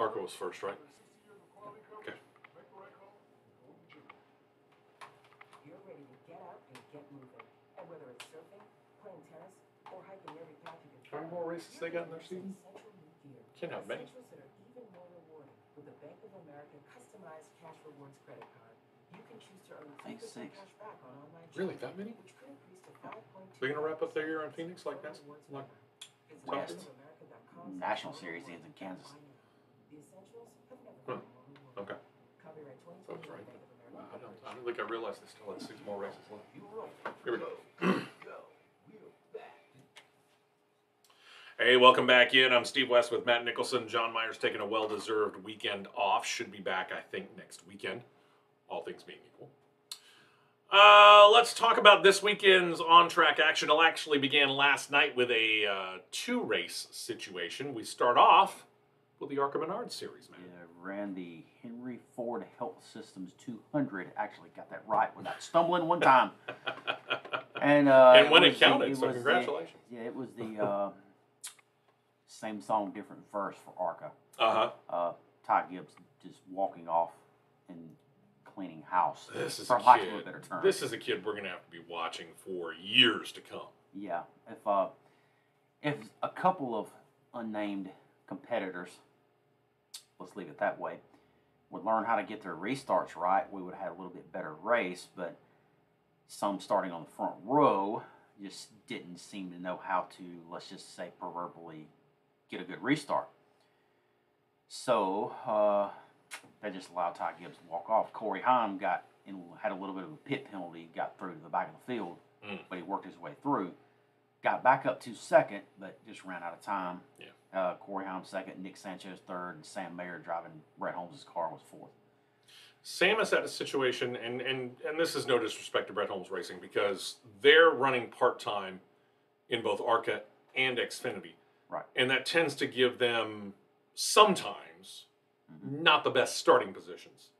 Arco was first, right? Okay. You're ready to get out and get moving. And whether it's surfing, playing tennis, or hiking every path you can How many more races they got in their season? Can't have many. Essentials that are even more rewarding with the Bank of America customized cash rewards credit card. You can choose to earn 3% cash back on online Really, shopping, that many? which could increase to 5.2. They're gonna wrap up their year on Phoenix like that? Like West. National Series ends in Kansas. The essentials have never been more rewarding. Okay. Copyright So it's 2020 right. Bank of Wow, America. I don't think I realized they still had 6 more races left. Here we go. Hey, welcome back in. I'm Steve West with Matt Nicholson. John Myers taking a well-deserved weekend off. Should be back, I think, next weekend, all things being equal. Let's talk about this weekend's on-track action. It actually began last night with a two-race situation. We start off with the ARCA Menard Series, man. Yeah, ran the Henry Ford Health Systems 200. Actually got that right without stumbling one time. And when it counted, so congratulations. It was the same song, different verse for ARCA. Ty Gibbs just walking off and cleaning house. This is for a lack kid. of a better term. This is a kid we're going to have to be watching for years to come. Yeah, if a couple of unnamed competitors, let's leave it that way, would learn how to get their restarts right, we would have had a little bit better race. But some starting on the front row just didn't seem to know how to, let's just say, proverbially get a good restart. So they just allowed Ty Gibbs to walk off. Corey Heim had a little bit of a pit penalty, got through to the back of the field, but he worked his way through. Got back up to second, but just ran out of time. Yeah. Corey Heim second, Nick Sanchez third, and Sam Mayer driving Brett Holmes' car was fourth. Sam has had a situation, and this is no disrespect to Brett Holmes Racing, because they're running part-time in both ARCA and Xfinity. Right. And that tends to give them sometimes not the best starting positions.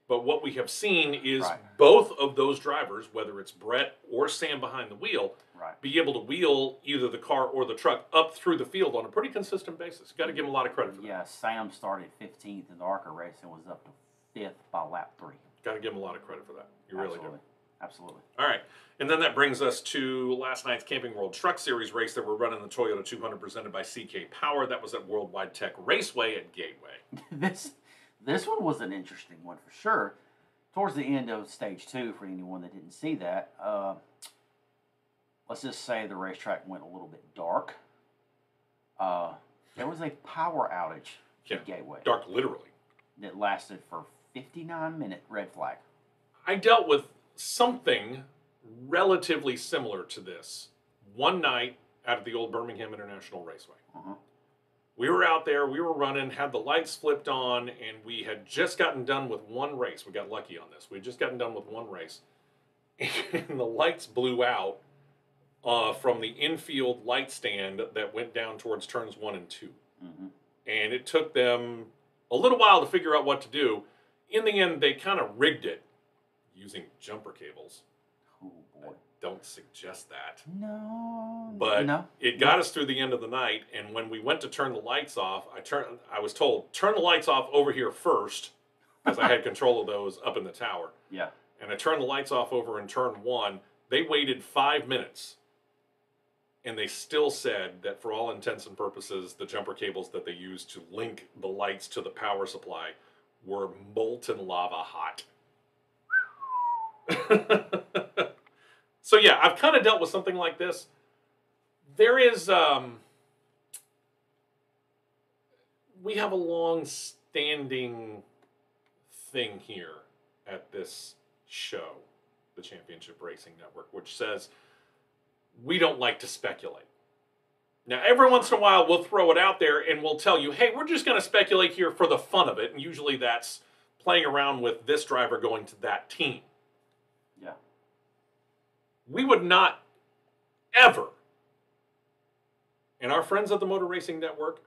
But what we have seen is both of those drivers, whether it's Brett or Sam behind the wheel, be able to wheel either the car or the truck up through the field on a pretty consistent basis. Got to give him a lot of credit for that. Yeah, Sam started 15th in the ARCA race and was up to 5th by lap 3. Got to give him a lot of credit for that. You really do. Absolutely. All right. And then that brings us to last night's Camping World Truck Series race that we're running the Toyota 200 presented by CK Power. That was at Worldwide Tech Raceway at Gateway. This one was an interesting one for sure. Towards the end of stage 2, for anyone that didn't see that, let's just say the racetrack went a little bit dark. There was a power outage at Gateway. Dark literally. That lasted for 59-minute red flag. I dealt with something relatively similar to this one night out at the old Birmingham International Raceway. We were out there, we were running, had the lights flipped on, and we had just gotten done with one race. We got lucky on this. We had just gotten done with one race. And the lights blew out from the infield light stand that went down towards turns 1 and 2. And it took them a little while to figure out what to do. In the end, they kind of rigged it using jumper cables. Oh, boy. Don't suggest that. No. But it got us through the end of the night, and when we went to turn the lights off, I was told, turn the lights off over here first, because I had control of those up in the tower. Yeah. And I turned the lights off over in turn 1. They waited 5 minutes, and they still said that for all intents and purposes, the jumper cables that they used to link the lights to the power supply were molten lava hot. So yeah, I've kind of dealt with something like this. There is, we have a long-standing thing here at this show, the Championship Racing Network, which says we don't like to speculate. Now, every once in a while, we'll throw it out there and we'll tell you, hey, we're just going to speculate here for the fun of it. And usually that's playing around with this driver going to that team. Yeah. We would not ever, and our friends at the Motor Racing Network,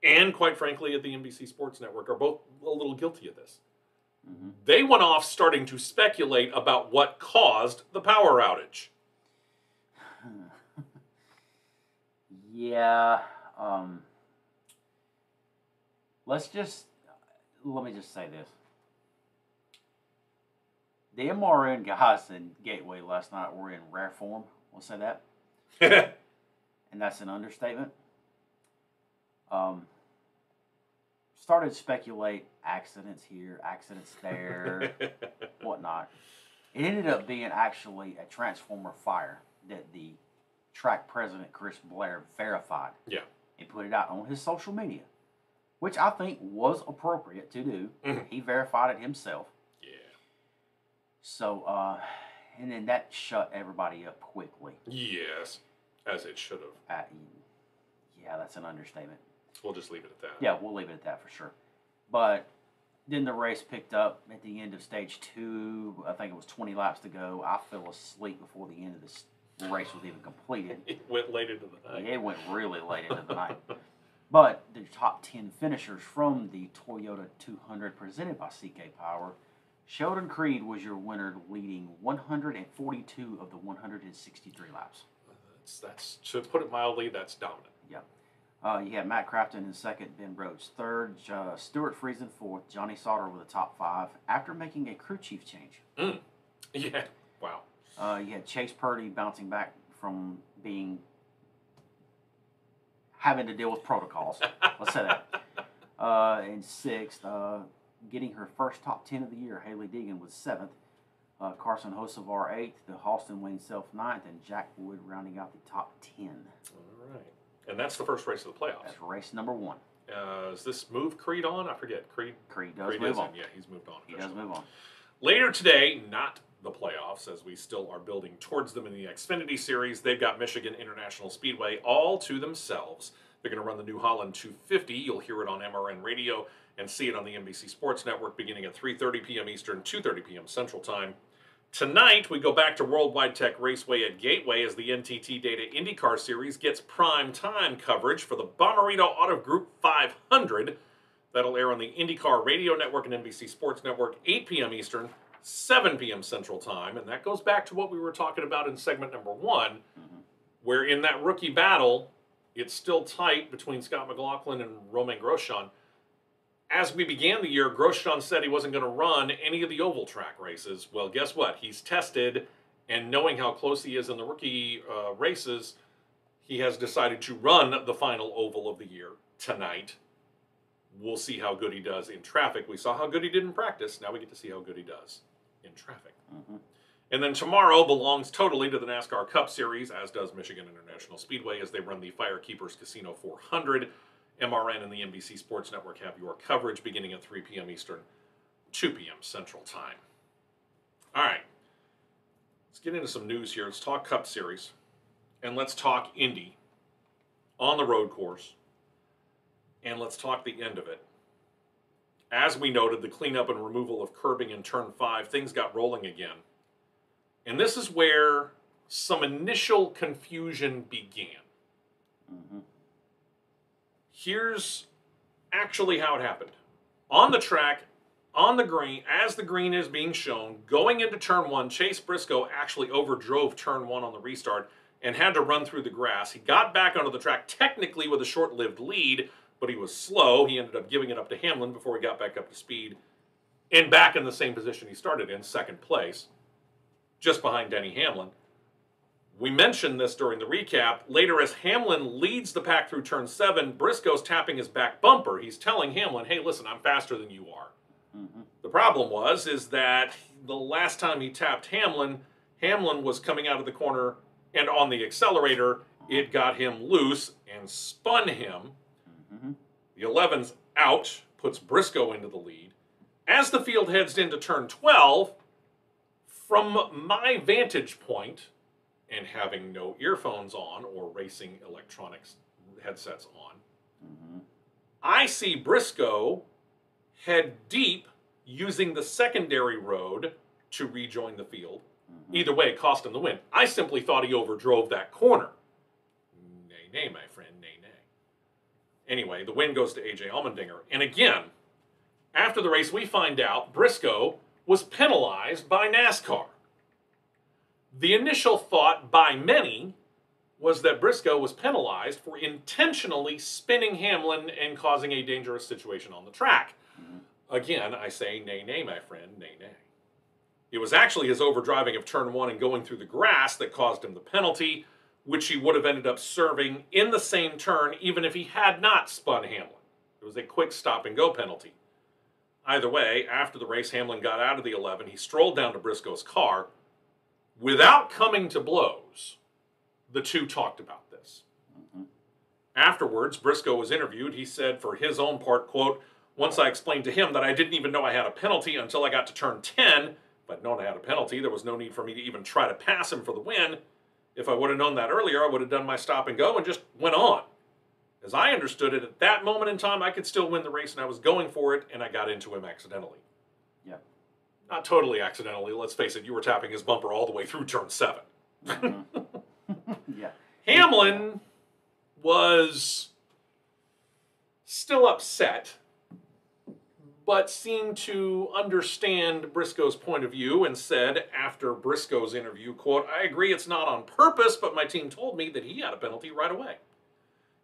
and quite frankly at the NBC Sports Network, are both a little guilty of this. They went off starting to speculate about what caused the power outage. Yeah. Let's just let me just say this. The MRN guys in Gateway last night were in rare form. We'll say that. And that's an understatement. Started to speculate accidents here, accidents there, whatnot. It ended up being actually a transformer fire that the track president, Chris Blair, verified. Yeah. And put it out on his social media, which I think was appropriate to do. Mm-hmm. He verified it himself. Yeah. So, and then that shut everybody up quickly. Yes, as it should have. Yeah, that's an understatement. We'll just leave it at that. Yeah, we'll leave it at that for sure. But then the race picked up at the end of stage 2. I think it was 20 laps to go. I fell asleep before the end of this race was even completed. It went late into the night. It went really late into the night. But the top 10 finishers from the Toyota 200 presented by CK Power, Sheldon Creed was your winner, leading 142 of the 163 laps. That's to put it mildly, that's dominant. Yeah. You had Matt Crafton in second, Ben Rhodes third, Stuart Friesen fourth, Johnny Sauter with the top 5 after making a crew chief change. Yeah, wow. You had Chase Purdy bouncing back from having to deal with protocols. Let's say that. In sixth, getting her first top 10 of the year, Haley Deegan was 7th. Carson Hocevar 8th, the Halston Wayne Self 9th, and Jack Wood rounding out the top 10. All right. And that's the first race of the playoffs. That's race number 1. Does this move Creed on? I forget. Creed does move on. Yeah, he's moved on. He does move on. Later today, not the playoffs, as we still are building towards them in the Xfinity Series. They've got Michigan International Speedway all to themselves. They're going to run the New Holland 250. You'll hear it on MRN Radio and see it on the NBC Sports Network beginning at 3:30 p.m. Eastern, 2:30 p.m. Central Time. Tonight, we go back to Worldwide Tech Raceway at Gateway as the NTT Data IndyCar Series gets prime time coverage for the Bomarito Auto Group 500. That'll air on the IndyCar Radio Network and NBC Sports Network, 8 p.m. Eastern, 7 p.m. Central Time. And that goes back to what we were talking about in segment number 1, where in that rookie battle, it's still tight between Scott McLaughlin and Romain Grosjean. As we began the year, Grosjean said he wasn't going to run any of the oval track races. Well, guess what? He's tested, and knowing how close he is in the rookie races, he has decided to run the final oval of the year tonight. We'll see how good he does in traffic. We saw how good he did in practice. Now we get to see how good he does in traffic. And then tomorrow belongs totally to the NASCAR Cup Series, as does Michigan International Speedway, as they run the Firekeepers Casino 400. MRN and the NBC Sports Network have your coverage beginning at 3 p.m. Eastern, 2 p.m. Central Time. All right. Let's get into some news here. Let's talk Cup Series. And let's talk Indy on the road course. And let's talk the end of it. As we noted, the cleanup and removal of curbing in Turn 5, things got rolling again. And this is where some initial confusion began. Here's actually how it happened. On the track, on the green, as the green is being shown, going into Turn 1, Chase Briscoe actually overdrove Turn 1 on the restart and had to run through the grass. He got back onto the track technically with a short-lived lead, but he was slow. He ended up giving it up to Hamlin before he got back up to speed and back in the same position he started in, second place, just behind Denny Hamlin. We mentioned this during the recap. Later, as Hamlin leads the pack through Turn 7, Briscoe's tapping his back bumper. He's telling Hamlin, hey, listen, I'm faster than you are. The problem is that the last time he tapped Hamlin, Hamlin was coming out of the corner, and on the accelerator, it got him loose and spun him. The 11's out, puts Briscoe into the lead. As the field heads into Turn 12, from my vantage point, and having no earphones on or racing electronics headsets on, I see Briscoe head deep using the secondary road to rejoin the field. Either way, it cost him the win. I simply thought he overdrove that corner. Nay, nay, my friend, nay, nay. Anyway, the win goes to A.J. Allmendinger. And again, after the race, we find out Briscoe was penalized by NASCAR. The initial thought by many was that Briscoe was penalized for intentionally spinning Hamlin and causing a dangerous situation on the track. Again, I say nay, nay, my friend, nay, nay. It was actually his overdriving of turn 1 and going through the grass that caused him the penalty, which he would have ended up serving in the same turn even if he had not spun Hamlin. It was a quick stop-and-go penalty. Either way, after the race, Hamlin got out of the 11. He strolled down to Briscoe's car. Without coming to blows, the two talked about this. Afterwards, Briscoe was interviewed. He said for his own part, quote, "Once I explained to him that I didn't even know I had a penalty until I got to turn 10. If I'd known I had a penalty, there was no need for me to even try to pass him for the win. If I would have known that earlier, I would have done my stop and go and just went on. As I understood it, at that moment in time, I could still win the race, and I was going for it, and I got into him accidentally." Yeah. Not totally accidentally. Let's face it, you were tapping his bumper all the way through turn 7. Yeah. Hamlin was still upset, but seemed to understand Briscoe's point of view and said after Briscoe's interview, quote, "I agree it's not on purpose, but my team told me that he had a penalty right away.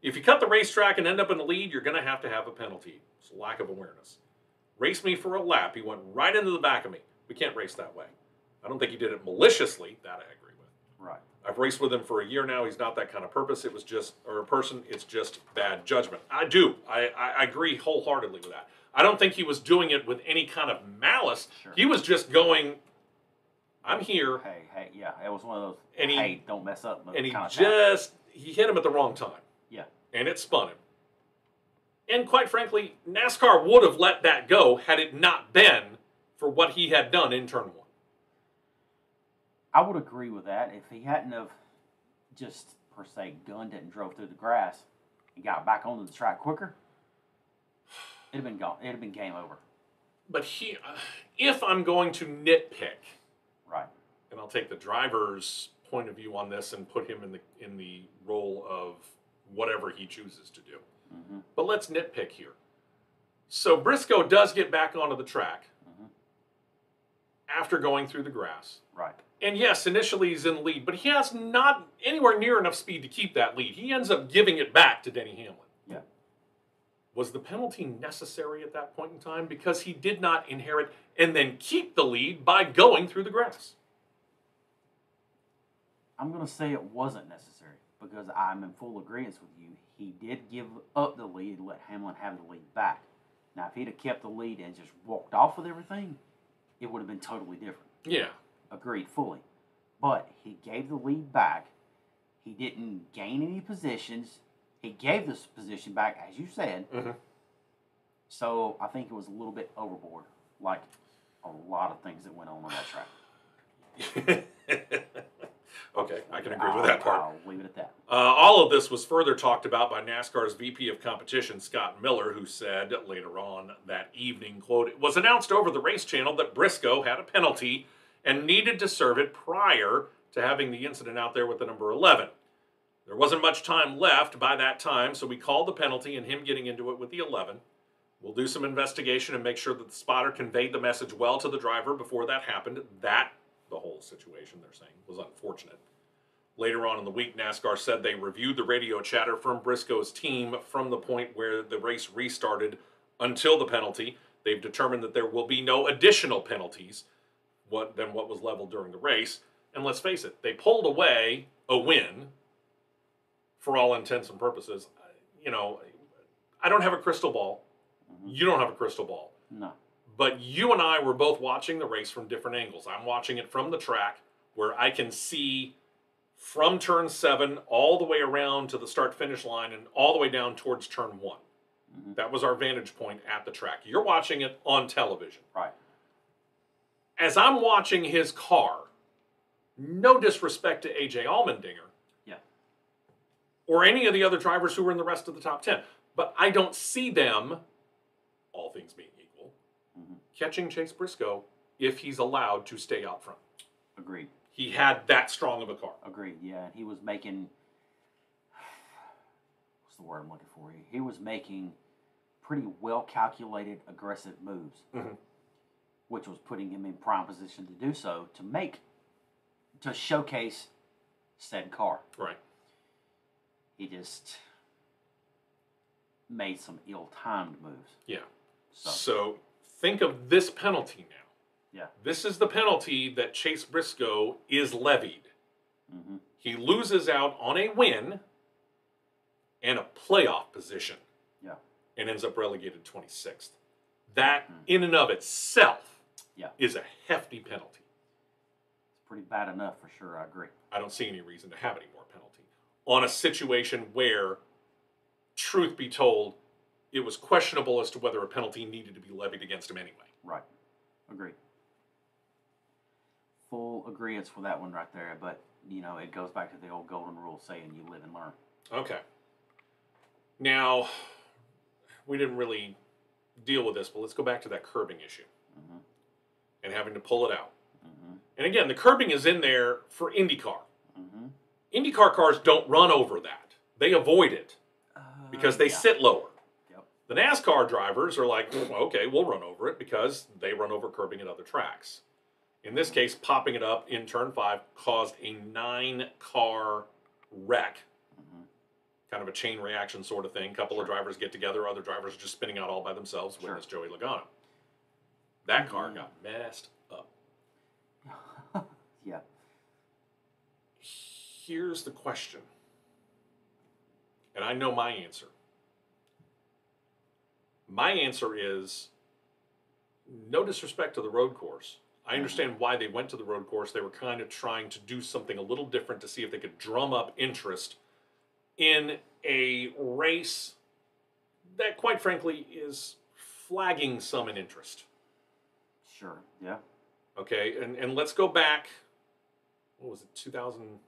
If you cut the racetrack and end up in the lead, you're going to have a penalty. It's a lack of awareness. Race me for a lap. He went right into the back of me. We can't race that way. I don't think he did it maliciously. That I agree with. Right. I've raced with him for a year now. He's not that kind of person. It's just bad judgment." I do. I agree wholeheartedly with that. I don't think he was doing it with any kind of malice. Sure. He was just going, "I'm here." Hey, yeah. It was one of those, And hey, don't mess up. And he kind of he hit him at the wrong time. Yeah. And it spun him. And quite frankly, NASCAR would have let that go had it not been for what he had done in turn 1. I would agree with that. If he hadn't have just, per se, gunned it and drove through the grass and got back onto the track quicker, it'd have been gone. It'd have been game over. But if I'm going to nitpick, Right. and I'll take the driver's point of view on this and put him in the role of whatever he chooses to do. But let's nitpick here. So Briscoe does get back onto the track after going through the grass. Right. And yes, initially he's in the lead, but he has not anywhere near enough speed to keep that lead. He ends up giving it back to Denny Hamlin. Yeah. Was the penalty necessary at that point in time? Because he did not inherit and then keep the lead by going through the grass. I'm going to say it wasn't necessary because I'm in full agreement with you. He did give up the lead and let Hamlin have the lead back. Now, if he'd have kept the lead and just walked off with everything, it would have been totally different. Yeah. Agreed fully. But he gave the lead back. He didn't gain any positions. He gave this position back, as you said. So I think it was a little bit overboard, like a lot of things that went on that track. Okay, I can agree with that part. I'll leave it at that. All of this was further talked about by NASCAR's VP of Competition, Scott Miller, who said later on that evening, quote, "It was announced over the race channel that Briscoe had a penalty and needed to serve it prior to having the incident out there with the number 11. There wasn't much time left by that time, so we called the penalty and him getting into it with the 11. We'll do some investigation and make sure that the spotter conveyed the message well to the driver before that happened." The whole situation, they're saying, was unfortunate. Later on in the week, NASCAR said they reviewed the radio chatter from Briscoe's team from the point where the race restarted until the penalty. They've determined that there will be no additional penalties than what was leveled during the race. And let's face it, they pulled away a win for all intents and purposes. You know, I don't have a crystal ball. You don't have a crystal ball. No. But you and I were both watching the race from different angles. I'm watching it from the track where I can see from turn 7 all the way around to the start-finish line and all the way down towards turn 1. That was our vantage point at the track. You're watching it on television. Right. As I'm watching his car, no disrespect to A.J. Allmendinger, or any of the other drivers who were in the rest of the top 10, but I don't see them, all things being equal, catching Chase Briscoe if he's allowed to stay out front. Agreed. He had that strong of a car. Agreed, yeah. And he was making, what's the word I'm looking for? He was making pretty well-calculated, aggressive moves, which was putting him in prime position to do so, to showcase said car. Right. He just made some ill-timed moves. Yeah. So think of this penalty now. Yeah. This is the penalty that Chase Briscoe is levied. Mm-hmm. He loses out on a win and a playoff position. Yeah. And ends up relegated 26th. That, in and of itself, is a hefty penalty. It's pretty bad enough for sure, I agree. I don't see any reason to have any more penalty. On a situation where, truth be told, it was questionable as to whether a penalty needed to be levied against him anyway. Right. Agreed. Full agreement for that one right there, but, you know, it goes back to the old golden rule saying you live and learn. Okay. Now, we didn't really deal with this, but let's go back to that curbing issue. Mm-hmm. And having to pull it out. Mm-hmm. And again, the curbing is in there for IndyCar. Mm-hmm. IndyCar cars don't run over that. They avoid it because they sit lower. Yep. The NASCAR drivers are like, okay, we'll run over it because they run over curbing at other tracks. In this case, popping it up in Turn 5 caused a 9-car wreck. Mm-hmm. Kind of a chain reaction sort of thing. Couple of drivers get together, other drivers are just spinning out all by themselves. Witness Joey Logano. That car got messed up. Yeah. Here's the question. And I know my answer. My answer is, no disrespect to the road course. I understand why they went to the road course. They were kind of trying to do something a little different to see if they could drum up interest in a race that, quite frankly, is flagging some in interest. Sure, yeah. Okay, and let's go back, what was it, 2008?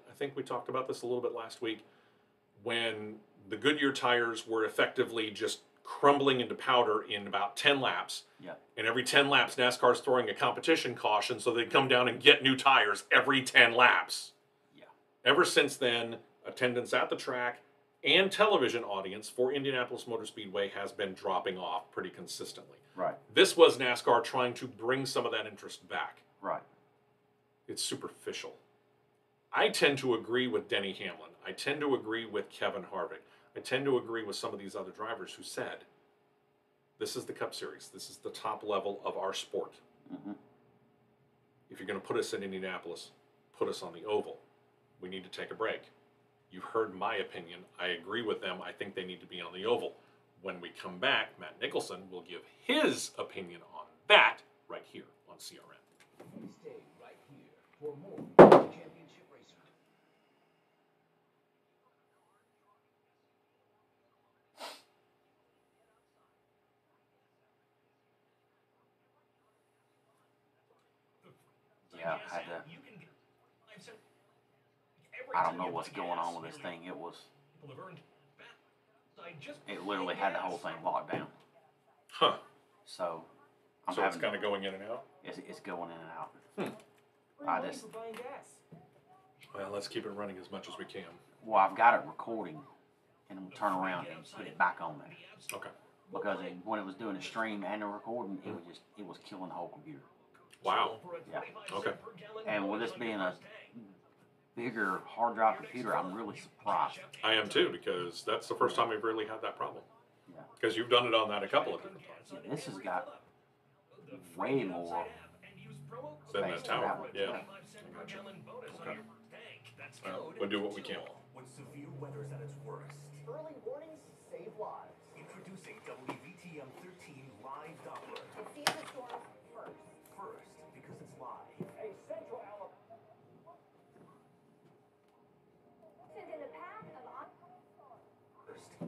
I think we talked about this a little bit last week, when the Goodyear tires were effectively just crumbling into powder in about 10 laps. Yeah. And every 10 laps, NASCAR's throwing a competition caution so they come down and get new tires every 10 laps. Yeah. Ever since then, attendance at the track and television audience for Indianapolis Motor Speedway has been dropping off pretty consistently. Right. This was NASCAR trying to bring some of that interest back. Right. It's superficial. I tend to agree with Denny Hamlin. I tend to agree with Kevin Harvick. I tend to agree with some of these other drivers who said, this is the Cup Series. This is the top level of our sport. Mm-hmm. If you're going to put us in Indianapolis, put us on the oval. We need to take a break. You've heard my opinion. I agree with them. I think they need to be on the oval. When we come back, Matt Nicholson will give his opinion on that right here on CRN. Stay right here for more championship racing. Yeah, I don't know what's going on with this thing. It literally had the whole thing locked down. Huh. So, it's kind of going in and out? It's going in and out. Well, let's keep it running as much as we can. Well, I've got it recording, and I'm going to turn around and put it back on there. Okay. Because when it was doing the stream and the recording, it was killing the whole computer. Wow. Yeah. Okay. And with this being a bigger hard drive computer, I'm really surprised. I am too, because that's the first time we've really had that problem. Yeah. Because you've done it on that a couple of different times. Yeah, this has got way more Than that space to tower. that one. Yeah. Gotcha. Okay. Well, we'll do what we can. When severe weather's at its worst. Early warnings save lives. Introducing WVTM 13 Live Doppler. It sees the storms first. First, because it's live. A Central Alabama. In a path of First.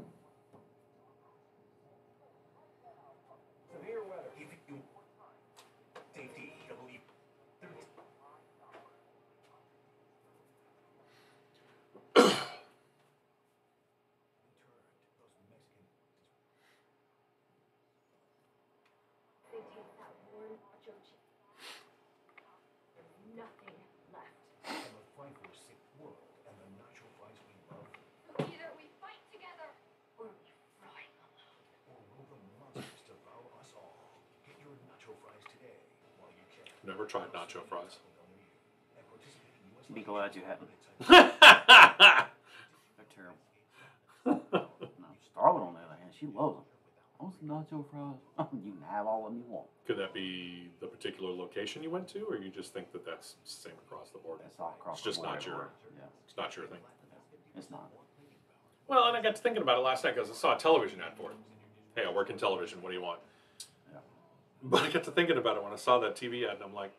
Severe weather. If you safety W13. they take that worn nacho cheese. There's nothing left. In a fight-for-sick world and the nacho fries we love, So either we fight together or we fry alone. or will the monsters devour us all? Get your nacho fries today while you can. Never tried nacho fries. And participate in US Be glad you haven't. Well, They're terrible. No, Starlet, on the other hand, she loves them. those nacho fries. You can have all of them you want. Could that be the particular location you went to, or you just think that that's the same across the board? That's all across It's just the board not your, everywhere. Yeah, it's not your thing. it's not. Well, and I got to thinking about it last night because I saw a television ad for it. Hey, I work in television. What do you want? Yeah. But I got to thinking about it when I saw that TV ad, and I'm like,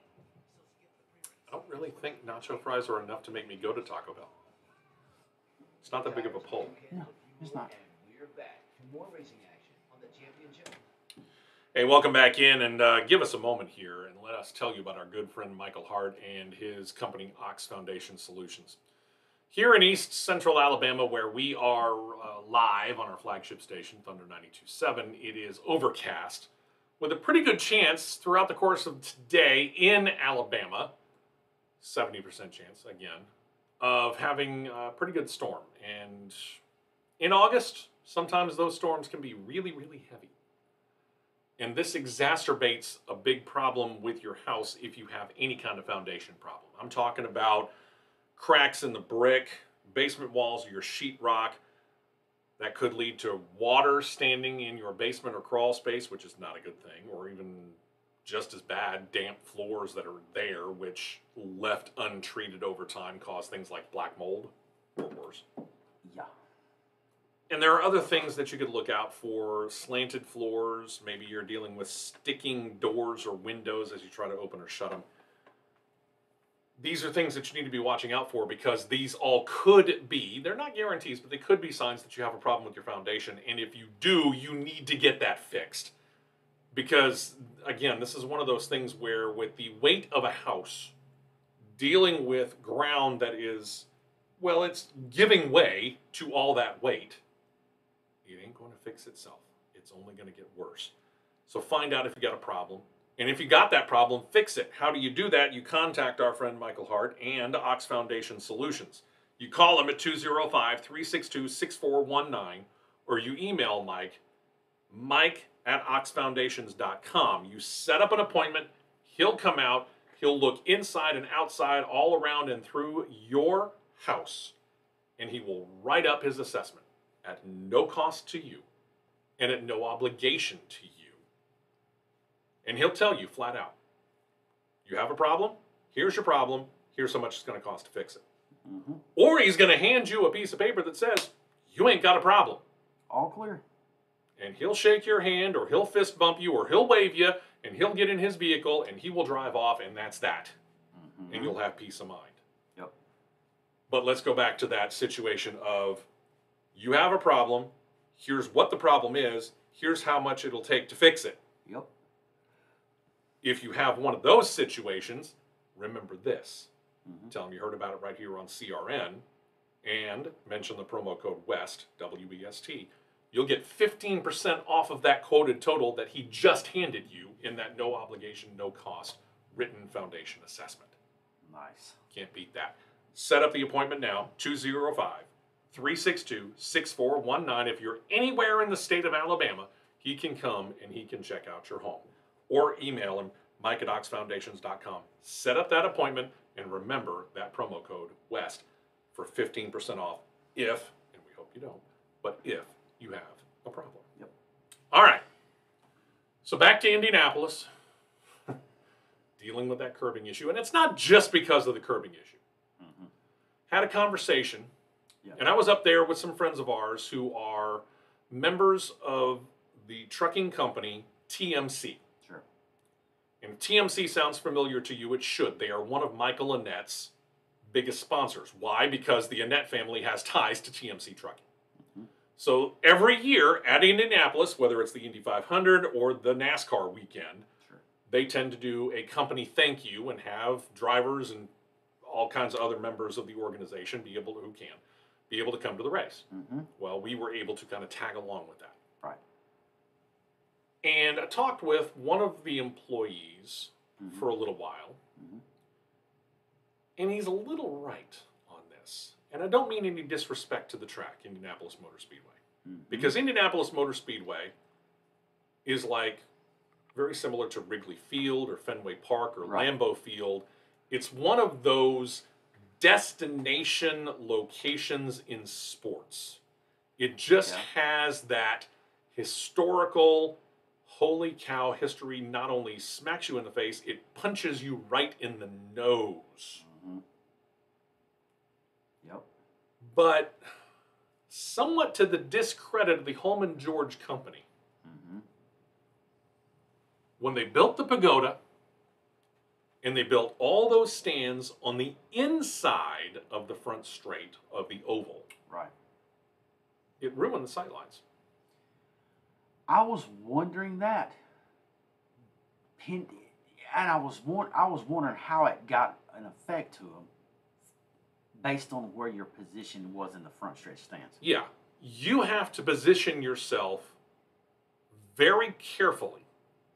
I don't really think nacho fries are enough to make me go to Taco Bell. It's not that big of a pull. No, it's not. We're back for more racing action on the championship. Hey, welcome back in, and give us a moment here and let us tell you about our good friend Michael Hart and his company Ox Foundation Solutions. Here in East Central Alabama, where we are live on our flagship station, Thunder 92.7, it is overcast with a pretty good chance throughout the course of today in Alabama, 70% chance again, of having a pretty good storm. And in August, sometimes those storms can be really, really heavy. And this exacerbates a big problem with your house if you have any kind of foundation problem. I'm talking about cracks in the brick, basement walls, or your sheetrock. That could lead to water standing in your basement or crawl space, which is not a good thing, or even just as bad, damp floors that are there, which left untreated over time cause things like black mold or worse. Yeah. And there are other things that you could look out for. Slanted floors, maybe you're dealing with sticking doors or windows as you try to open or shut them. These are things that you need to be watching out for because these all could be, they're not guarantees, but they could be signs that you have a problem with your foundation. And if you do, you need to get that fixed. Because, again, this is one of those things where with the weight of a house, dealing with ground that is, well, it's giving way to all that weight, it ain't going to fix itself. It's only going to get worse. So find out if you got a problem. And if you got that problem, fix it. How do you do that? You contact our friend Michael Hart and Ox Foundation Solutions. You call him at 205-362-6419, or you email Mike at oxfoundations.com. You set up an appointment. He'll come out. He'll look inside and outside, all around and through your house, and he will write up his assessment at no cost to you and at no obligation to you. And he'll tell you flat out, you have a problem? Here's your problem. Here's how much it's going to cost to fix it. Mm-hmm. Or he's going to hand you a piece of paper that says, you ain't got a problem. All clear. And he'll shake your hand, or he'll fist bump you, or he'll wave you, and he'll get in his vehicle, and he will drive off, and that's that. Mm-hmm. And you'll have peace of mind. Yep. But let's go back to that situation of, you have a problem, here's what the problem is, here's how much it'll take to fix it. Yep. If you have one of those situations, remember this. Mm-hmm. Tell him you heard about it right here on CRN, and mention the promo code WEST, W-E-S-T. You'll get 15% off of that quoted total that he just handed you in that no obligation, no cost written foundation assessment. Nice. Can't beat that. Set up the appointment now, 205-362-6419. If you're anywhere in the state of Alabama, he can come and he can check out your home. Or email him, Mike at oxfoundations.com. Set up that appointment, and remember that promo code WEST for 15% off if, and we hope you don't, but if you have a problem. Yep. All right. So back to Indianapolis, dealing with that curbing issue. And it's not just because of the curbing issue. Mm-hmm. Had a conversation, Yeah. and I was up there with some friends of ours who are members of the trucking company TMC. Sure. And if TMC sounds familiar to you, it should. They are one of Michael Annette's biggest sponsors. Why? Because the Annette family has ties to TMC Trucking. Mm-hmm. So every year at Indianapolis, whether it's the Indy 500 or the NASCAR weekend, Sure. they tend to do a company thank you and have drivers and all kinds of other members of the organization be able to come to the race. Mm-hmm. Well, we were able to kind of tag along with that. Right. And I talked with one of the employees Mm-hmm. for a little while, Mm-hmm. and he's a little right on this. And I don't mean any disrespect to the track, Indianapolis Motor Speedway. Mm-hmm. Because Indianapolis Motor Speedway is like very similar to Wrigley Field or Fenway Park or Right. Lambeau Field. It's one of those destination locations in sports. It just has that historical, holy cow history not only smacks you in the face, it punches you right in the nose. Mm-hmm. Yep. But somewhat to the discredit of the Holman George Company, Mm-hmm. when they built the pagoda and they built all those stands on the inside of the front straight of the oval, Right. it ruined the sightlines. I was wondering that. And I was wondering how it got an effect to them based on where your position was in the front stretch stance. Yeah, you have to position yourself very carefully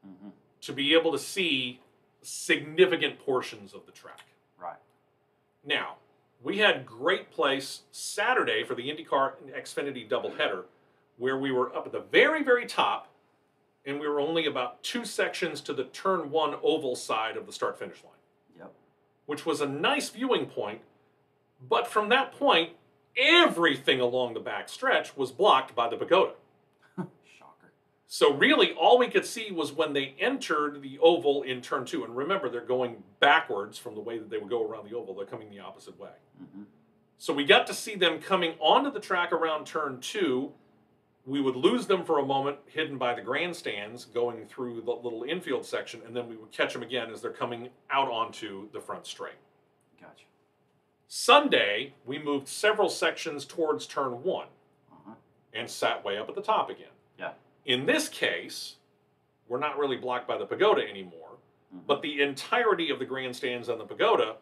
Mm-hmm. to be able to see significant portions of the track. Right. Now, we had great place Saturday for the Indycar and Xfinity doubleheader, where we were up at the very, very top, and we were only about 2 sections to the turn 1 oval side of the start-finish line. Yep. Which was a nice viewing point, but from that point, everything along the back stretch was blocked by the pagoda. Shocker. So really, all we could see was when they entered the oval in turn 2. And remember, they're going backwards from the way that they would go around the oval. They're coming the opposite way. Mm-hmm. So we got to see them coming onto the track around turn 2. We would lose them for a moment, hidden by the grandstands, going through the little infield section, and then we would catch them again as they're coming out onto the front straight. Gotcha. Sunday, we moved several sections towards turn 1 Uh-huh. and sat way up at the top again. Yeah. In this case, we're not really blocked by the pagoda anymore, Mm-hmm. but the entirety of the grandstands and the pagoda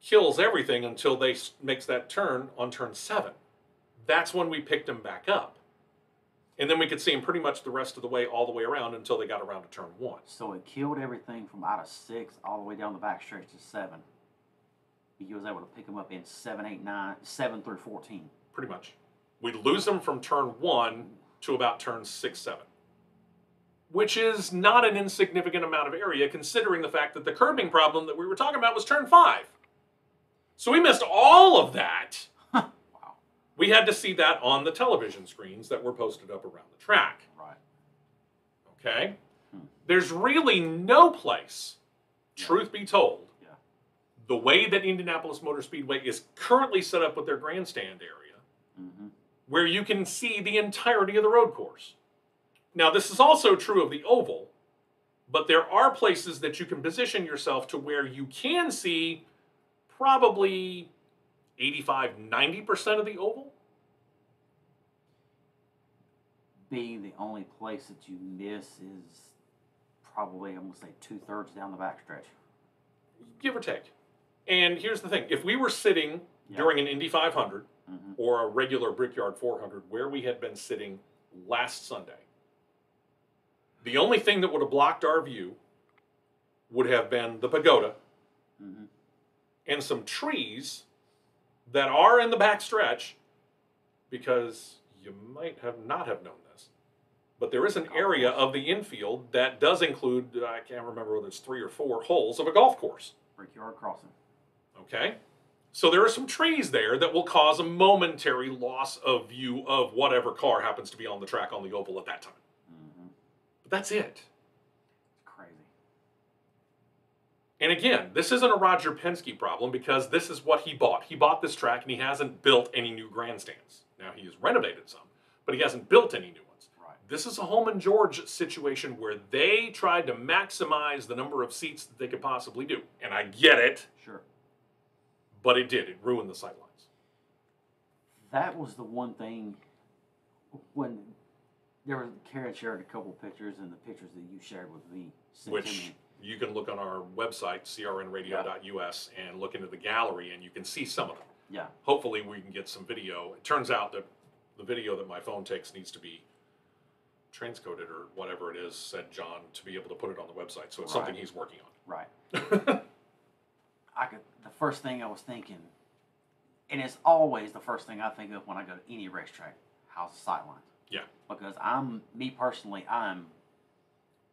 kills everything until they makes that turn on turn 7. That's when we picked them back up. And then we could see them pretty much the rest of the way, all the way around until they got around to turn 1. So it killed everything from out of 6 all the way down the back stretch to 7. He was able to pick them up in 7, 8, 9, 7 through 14. Pretty much. We'd lose them from turn 1 to about turn 6, 7. Which is not an insignificant amount of area, considering the fact that the curbing problem that we were talking about was turn 5. So we missed all of that. Wow. We had to see that on the television screens that were posted up around the track. Right. Okay? There's really no place, truth be told, Yeah. the way that Indianapolis Motor Speedway is currently set up with their grandstand area, Mm-hmm. where you can see the entirety of the road course. Now, this is also true of the oval, but there are places that you can position yourself to where you can see probably 85-90% of the oval. Being the only place that you miss is probably, I'm going to say, 2/3 down the back stretch. Give or take. And here's the thing. If we were sitting during an Indy 500 Mm-hmm. or a regular Brickyard 400 where we had been sitting last Sunday, the only thing that would have blocked our view would have been the pagoda Mm-hmm. and some trees that are in the back stretch, because you might have not have known this, but there is an area of the infield that does include, I can't remember whether it's 3 or 4 holes of a golf course. Brickyard crossing. Okay? So there are some trees there that will cause a momentary loss of view of whatever car happens to be on the track on the oval at that time. Mm-hmm. But that's it. It's crazy. And again, this isn't a Roger Penske problem, because this is what he bought. He bought this track and he hasn't built any new grandstands. Now, he has renovated some, but he hasn't built any new ones. Right. This is a Holman George situation where they tried to maximize the number of seats that they could possibly do. And I get it, Sure. but it did. It ruined the sightlines. That was the one thing when there was, Karen shared a couple pictures, and the pictures that you shared with me sent to Which me. you can look on our website, crnradio.us, and look into the gallery, and you can see some of them. Yeah. Hopefully we can get some video. It turns out that the video that my phone takes needs to be transcoded or whatever it is, said John, to be able to put it on the website. So it's something he's working Right. on. The first thing I was thinking, and it's always the first thing I think of when I go to any racetrack, how's the sight line? Yeah. Because me personally, I'm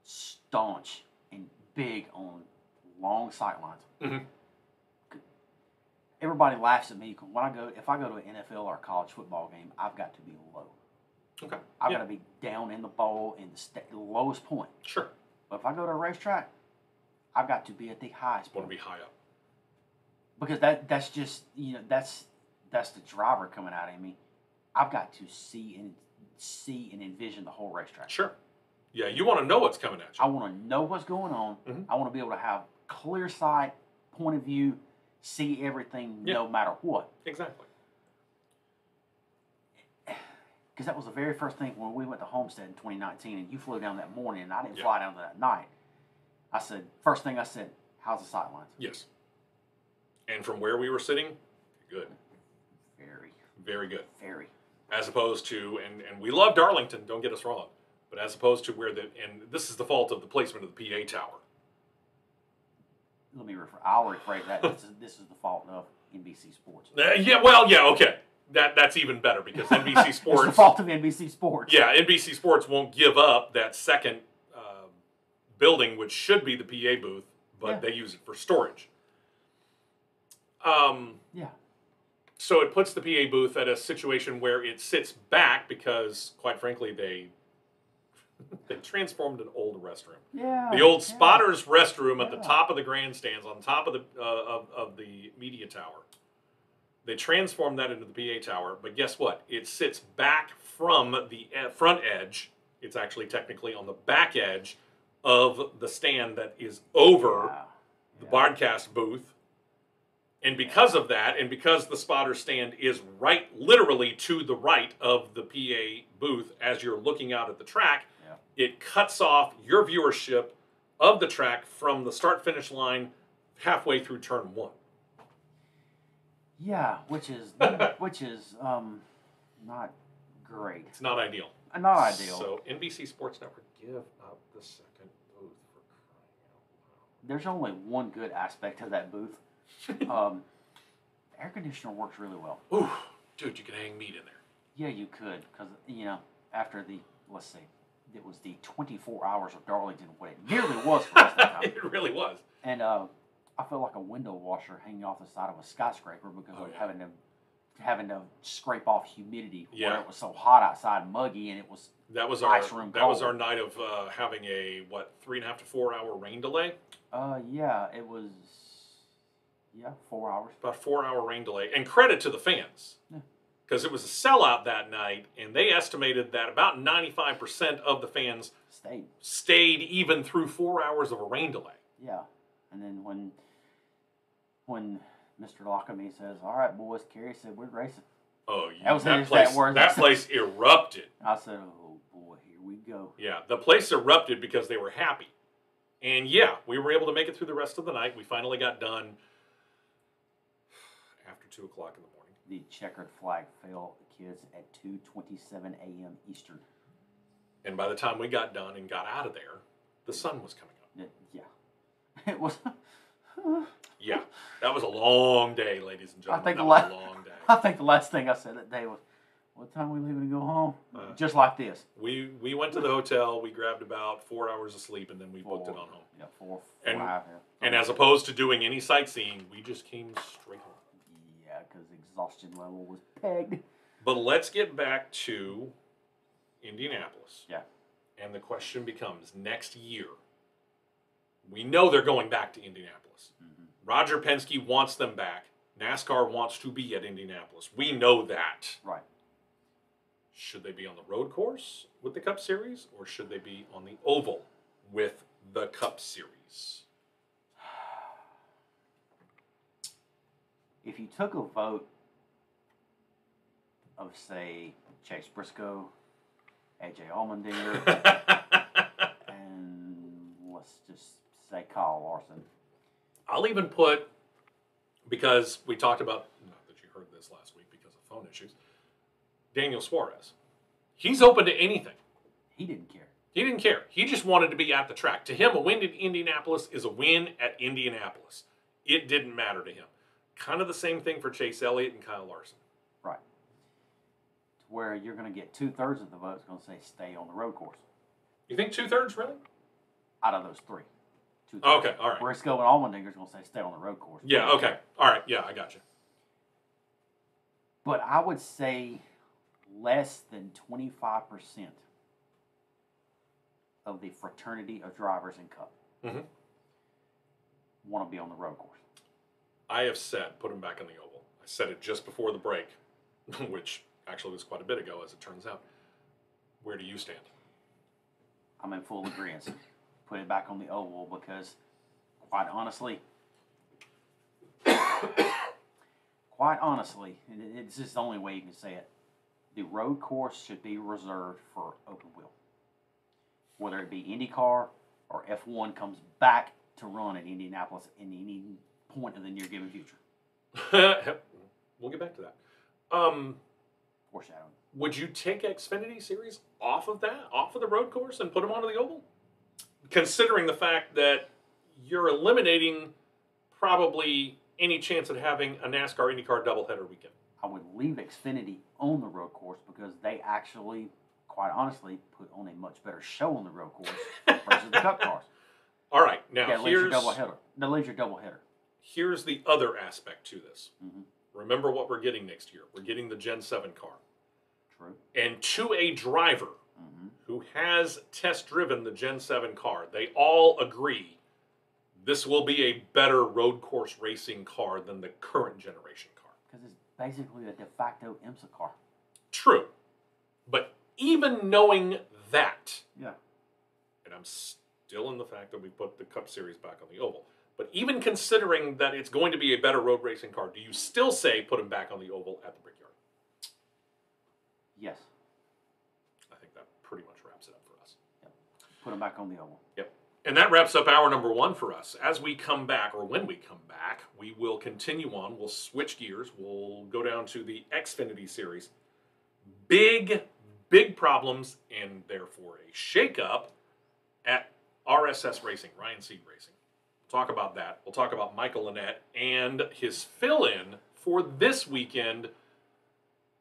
staunch and big on long sight lines. Mhm. Everybody laughs at me when if I go to an NFL or college football game, I've got to be low. Okay. I've got to be down in the bowl in the lowest point. Sure. But if I go to a racetrack, I've got to be at the highest Want point. to be high up. Because that's just, that's the driver coming out of me. I've got to see and envision the whole racetrack. Sure. Yeah, you want to know what's coming at you. I want to know what's going on. Mhm. I want to be able to have clear sight, point of view, see everything no matter what. Exactly. Because that was the very first thing when we went to Homestead in 2019 and you flew down that morning and I didn't fly down that night. I said, first thing I said, how's the sight lines? Yes. And from where we were sitting, good. Very. Very good. Very. As opposed to, and we love Darlington, don't get us wrong, but as opposed to where and this is the fault of the placement of the PA tower. I'll rephrase that. This is the fault of NBC Sports. Okay. That's even better because NBC Sports. It's the fault of NBC Sports. Yeah, NBC Sports won't give up that second building, which should be the PA booth, but they use it for storage. Yeah. So it puts the PA booth at a situation where it sits back because, quite frankly, they transformed an old restroom. Yeah. The old spotters restroom at the top of the grandstands, on top of the media tower. They transformed that into the PA tower, but guess what? It sits back from the front edge. It's actually technically on the back edge of the stand that is over the broadcast booth. And because of that, and because the spotter stand is literally to the right of the PA booth as you're looking out at the track, it cuts off your viewership of the track from the start-finish line halfway through turn 1. Yeah, which is not great. It's not ideal. Not ideal. So NBC Sports Network, give up the second booth for crying out loud. There's only one good aspect of that booth. Air conditioner works really well. Ooh, dude, you can hang meat in there. Yeah, you could, because after let's see, it was the 24 hours of Darlington, what it nearly was for us that time. It really was. And I felt like a window washer hanging off the side of a skyscraper because of having to scrape off humidity where it was so hot outside, and muggy, and it was ice room cold. That was our night of having a 3.5 to 4 hour rain delay. Yeah, it was 4 hours. About 4 hour rain delay, and credit to the fans. Yeah. Because it was a sellout that night, and they estimated that about 95% of the fans stayed even through 4 hours of a rain delay. Yeah, and then when Mr. Lockamy says, "All right, boys," Kerry said, "We're racing." Oh, that place erupted. I said, "Oh boy, here we go." Yeah, the place erupted because they were happy, and yeah, we were able to make it through the rest of the night. We finally got done after 2 o'clock in the morning. The checkered flag fell, kids, at 2:27 a.m. Eastern. And by the time we got done and got out of there, the sun was coming up. It was. Yeah, that was a long day, ladies and gentlemen. That was a long day. I think the last thing I said that day was, "What time are we leaving to go home?" Just like this. We went to the hotel. We grabbed about 4 hours of sleep, and then we booked it on home. Yeah, four and a half. And as opposed to doing any sightseeing, we just came straight home. Yeah, because exhaustion level was pegged. But let's get back to Indianapolis. Yeah. And the question becomes, next year, we know they're going back to Indianapolis. Mm-hmm. Roger Penske wants them back. NASCAR wants to be at Indianapolis. We know that. Right. Should they be on the road course with the Cup Series, or should they be on the oval with the Cup Series? If you took a vote of, say, Chase Briscoe, AJ Allmendinger, and let's just say Kyle Larson. I'll even put, because we talked about, not that you heard this last week because of phone issues, Daniel Suarez. He's open to anything. He didn't care. He didn't care. He just wanted to be at the track. To him, a win in Indianapolis is a win at Indianapolis. It didn't matter to him. Kind of the same thing for Chase Elliott and Kyle Larson. Right. To where you're going to get 2/3 of the votes going to say stay on the road course. You think 2/3 really? Out of those three. 2/3. Okay, all right. Briscoe and Allmendinger's going to say stay on the road course. Yeah, okay. All right, yeah, I got you. But I would say less than 25% of the fraternity of drivers in Cup want to be on the road course. I have said put him back on the oval. I said it just before the break, which actually was quite a bit ago, as it turns out. Where do you stand? I'm in full agreement. Put it back on the oval because, quite honestly, it's just the only way you can say it. The road course should be reserved for open wheel. Whether it be IndyCar or F1 comes back to run in Indianapolis in any point of the near given future. We'll get back to that. Foreshadowing. Would you take Xfinity Series off of the road course, and put them onto the oval? Considering the fact that you're eliminating probably any chance of having a NASCAR IndyCar doubleheader weekend. I would leave Xfinity on the road course because they actually, quite honestly, put on a much better show on the road course versus the Cup cars. All right, now That leaves your doubleheader. Here's the other aspect to this. Remember what we're getting next year. We're getting the Gen 7 car. True. And to a driver who has test driven the Gen 7 car, they all agree this will be a better road course racing car than the current generation car. Because it's basically a de facto IMSA car. True. But even knowing that, and I'm still in the fact that we put the Cup Series back on the oval, but even considering that it's going to be a better road racing car, do you still say put him back on the oval at the Brickyard? Yes. I think that pretty much wraps it up for us. Yep. Put him back on the oval. Yep. And that wraps up hour number 1 for us. As we come back, or when we come back, we will continue on. We'll switch gears. We'll go down to the Xfinity Series. Big problems, and therefore a shakeup at RSS Racing, Ryan Seed Racing. We'll talk about that. We'll talk about Michael Lynette and his fill-in for this weekend,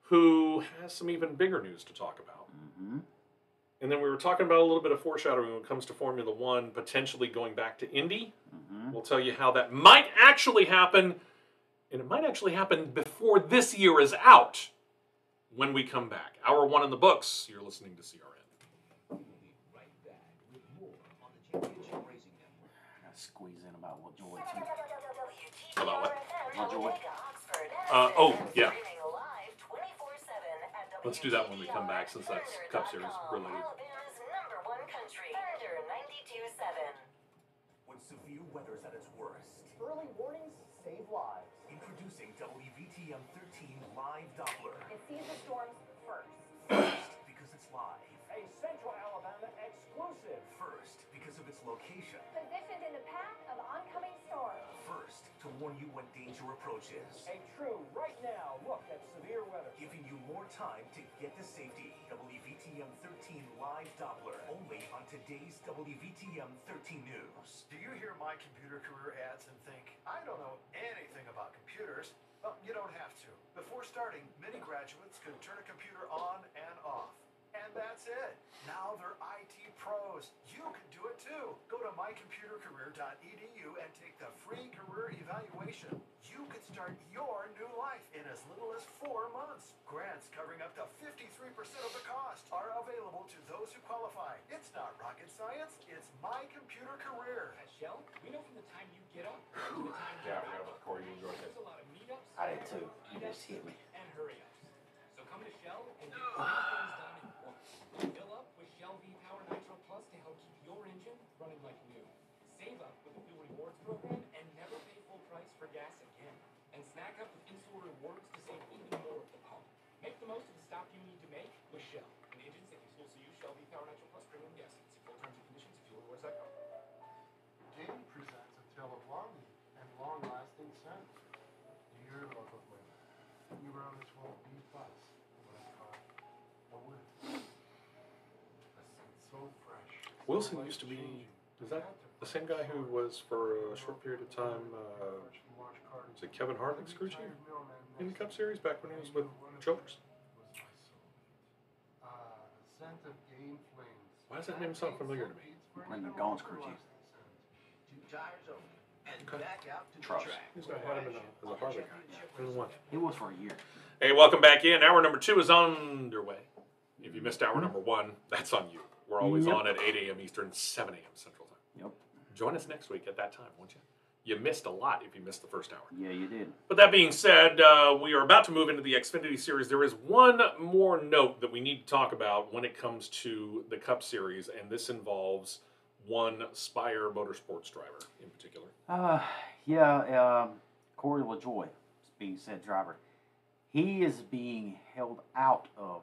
who has some even bigger news to talk about. And then we were talking about a little bit of foreshadowing when it comes to Formula One, potentially going back to Indy. We'll tell you how that might actually happen, and it might actually happen before this year is out when we come back. Hour 1 in the books. You're listening to CRN. We'll be right back with more on the Championship Racing Network. I gotta squeeze in about LaJoy too. About what? LaJoy. Yeah. Let's do that when we come back, since that's Cup Series related. When severe weather's at its worst. Early warnings save lives. Introducing WVTM 13 Live Doppler. It sees the storms first. First, because it's live. A Central Alabama exclusive. First, because of its location. Positioned in the path of oncoming storms. First, to warn you when danger approaches. A true right now look at severe weather. Giving you more time to get to safety. WVTM 13 Live Doppler. Only on today's WVTM 13 News. Do you hear My Computer Career ads and think, I don't know anything about computers? Well, you don't have to. Before starting, many graduates could turn a computer on and off. And that's it. Now they're IT pros. You can do it too. Go to mycomputercareer.edu and take the free career evaluation. You could start your new life in as little as 4 months. Grants covering up to 53% of the cost are available to those who qualify. It's not rocket science. It's My Computer Career. Shell, we know from the time you get up to the time you Corey, you enjoyed There's a lot of meetups. I did too. You just hit me. And hurry-ups. So come to Shell and get 3 things done at once. Fill up with Shell V-Power Nitro Plus to help keep your engine running like new. Save up with the Fuel Rewards program and never pay full price for gas again. And snack up with in-store rewards to save even more at the pump. Make the most of the stop you need to make with Shell. And engines that can still use Shell V-Power Nitro Plus premium gas. See full terms and conditions at fuelrewards.com. Game presents a tale of longing and long-lasting scent. Dear local flavor, we were on this whole B plus when I caught a whiff. A scent so fresh. Wilson used to be, is that the same guy who was for a short period of time, was it Kevin Harvick's crew chief in the Cup Series back when he was with Chokers? Scent of game flames. Why does that name sound familiar to me? Brendan Gaughan's crew chief. 2 tires only. and back out to the Trust. track. Who's gonna have him as a Harley guy? He was for a year. Hey, welcome back in. Hour number 2 is underway. If you missed hour number 1, that's on you. We're always on at 8 a.m. Eastern, 7 a.m. Central Time. Yep. Join us next week at that time, won't you? You missed a lot if you missed the first hour. Yeah, you did. But that being said, we are about to move into the Xfinity Series. There is one more note that we need to talk about when it comes to the Cup Series, and this involves one Spire Motorsports driver in particular. Corey LaJoy is being said driver. He is being held out of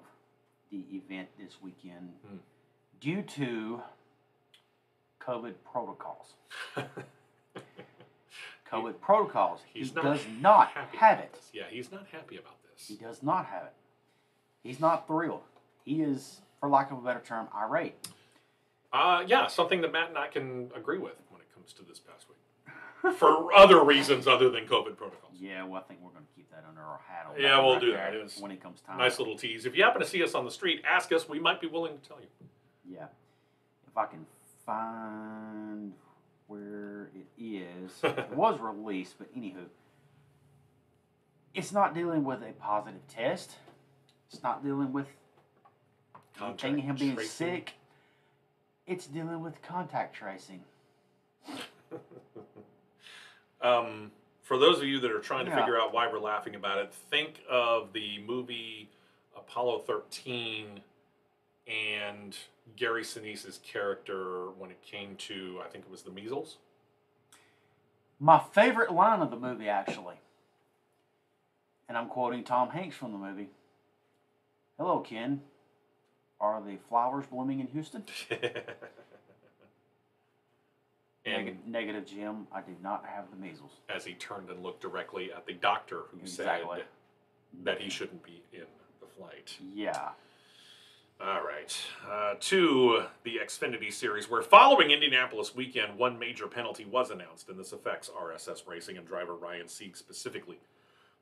the event this weekend due to COVID protocols. COVID protocols. He does not have it. Yeah, he's not happy about this. He does not have it. He's not thrilled. He is, for lack of a better term, irate. Yeah, something that Matt and I can agree with when it comes to this past week. For other reasons other than COVID protocols. Yeah, well, I think we're going to keep that under our hat. Yeah, we'll do that. When it comes time. Nice little tease. If you happen to see us on the street, ask us. We might be willing to tell you. Yeah. If I can find where it is. It was released, but anywho. It's not dealing with a positive test. It's not dealing with anything him being sick. It's dealing with contact tracing. For those of you that are trying to figure out why we're laughing about it, think of the movie Apollo 13 and Gary Sinise's character when it came to, I think it was the measles. My favorite line of the movie, actually, and I'm quoting Tom Hanks from the movie. Hello, Ken. Are the flowers blooming in Houston? Negative, Jim. I did not have the measles. As he turned and looked directly at the doctor who said that he shouldn't be in the flight. Yeah. All right. To the Xfinity Series, where following Indianapolis weekend, one major penalty was announced, and this affects RSS Racing and driver Ryan Sieg specifically.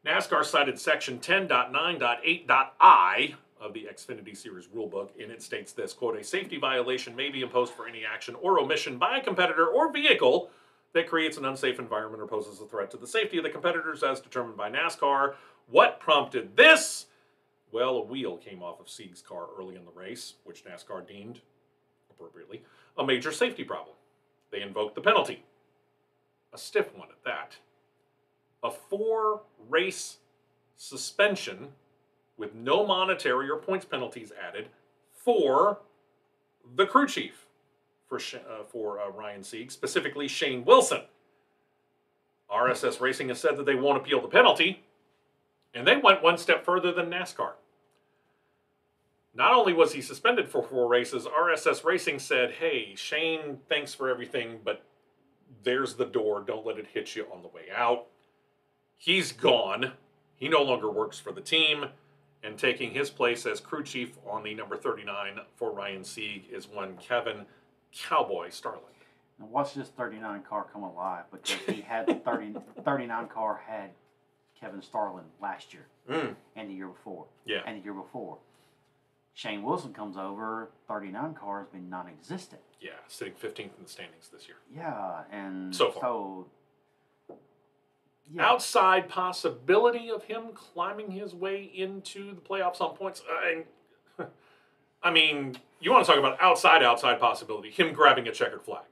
NASCAR cited Section 10.9.8.I of the Xfinity Series rulebook, and it states this, quote, a safety violation may be imposed for any action or omission by a competitor or vehicle that creates an unsafe environment or poses a threat to the safety of the competitors as determined by NASCAR. What prompted this? Well, a wheel came off of Sieg's car early in the race, which NASCAR deemed, appropriately, a major safety problem. They invoked the penalty. A stiff one at that. A 4-race suspension with no monetary or points penalties added for the crew chief for Ryan Sieg, specifically Shane Wilson. RSS Racing has said that they won't appeal the penalty, and they went one step further than NASCAR. Not only was he suspended for 4 races, RSS Racing said, hey, Shane, thanks for everything, but there's the door. Don't let it hit you on the way out. He's gone. He no longer works for the team. And taking his place as crew chief on the number 39 for Ryan Sieg is one Kevin Cowboy Starland. Now watch this 39 car come alive, because he had the 39 car had Kevin Starland last year and the year before. Yeah. And the year before. Shane Wilson comes over, 39 car has been non-existent. Yeah, sitting 15th in the standings this year. Yeah, and so far. Outside possibility of him climbing his way into the playoffs on points. I mean, you want to talk about outside possibility. Him grabbing a checkered flag.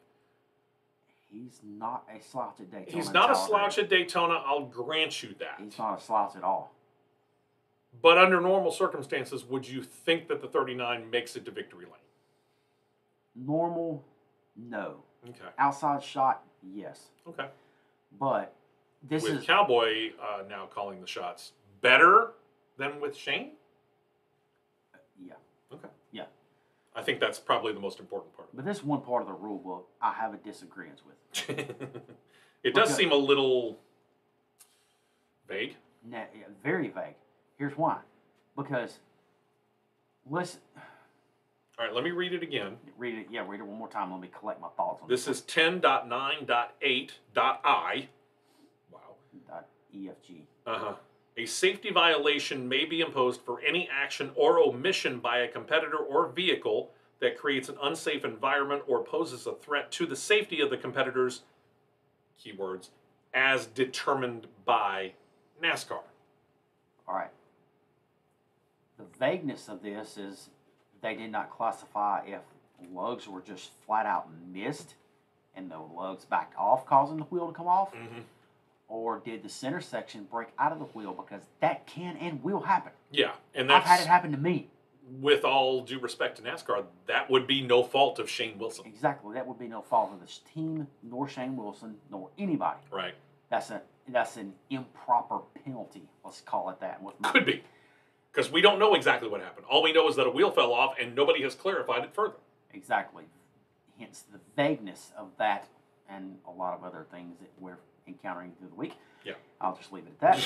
He's not a slouch at Daytona. He's not a slouch at Daytona. I'll grant you that. He's not a slouch at all. But under normal circumstances, would you think that the 39 makes it to victory lane? Normal, no. Okay. Outside shot, yes. Okay. But this with is Cowboy now calling the shots, better than with Shane? Yeah. Okay. Yeah. I think that's probably the most important part. But this one part of the rule book I have a disagreement with. It does seem a little vague. Yeah, very vague. Here's why. Because, listen. All right, let me read it again. Read it one more time. Let me collect my thoughts on this. This is 10.9.8.I. Wow. .EFG. Uh-huh. A safety violation may be imposed for any action or omission by a competitor or vehicle that creates an unsafe environment or poses a threat to the safety of the competitors keywords, as determined by NASCAR. All right. The vagueness of this is they did not classify if lugs were just flat out missed and the lugs backed off, causing the wheel to come off, or did the center section break out of the wheel, because that can and will happen. Yeah, and I've that's, had it happen to me. with all due respect to NASCAR, that would be no fault of Shane Wilson. Exactly. That would be no fault of this team, nor Shane Wilson, nor anybody. Right. That's an improper penalty. Let's call it that. Could be. Because we don't know exactly what happened. All we know is that a wheel fell off, and nobody has clarified it further. Exactly. Hence the vagueness of that and a lot of other things that we're encountering through the week. Yeah. I'll just leave it at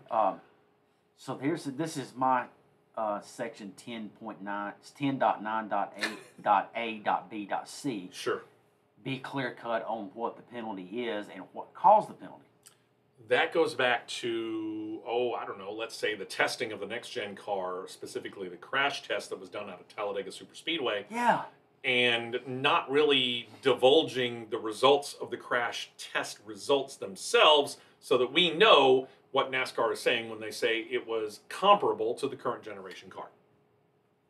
that. So this is my section 10.9, it's 10.9.A.B.C. Sure. Be clear cut on what the penalty is and what caused the penalty. That goes back to, I don't know, let's say the testing of the next-gen car, specifically the crash test that was done out of Talladega Superspeedway. Yeah. And not really divulging the results of the crash test results themselves, so that we know what NASCAR is saying when they say it was comparable to the current generation car.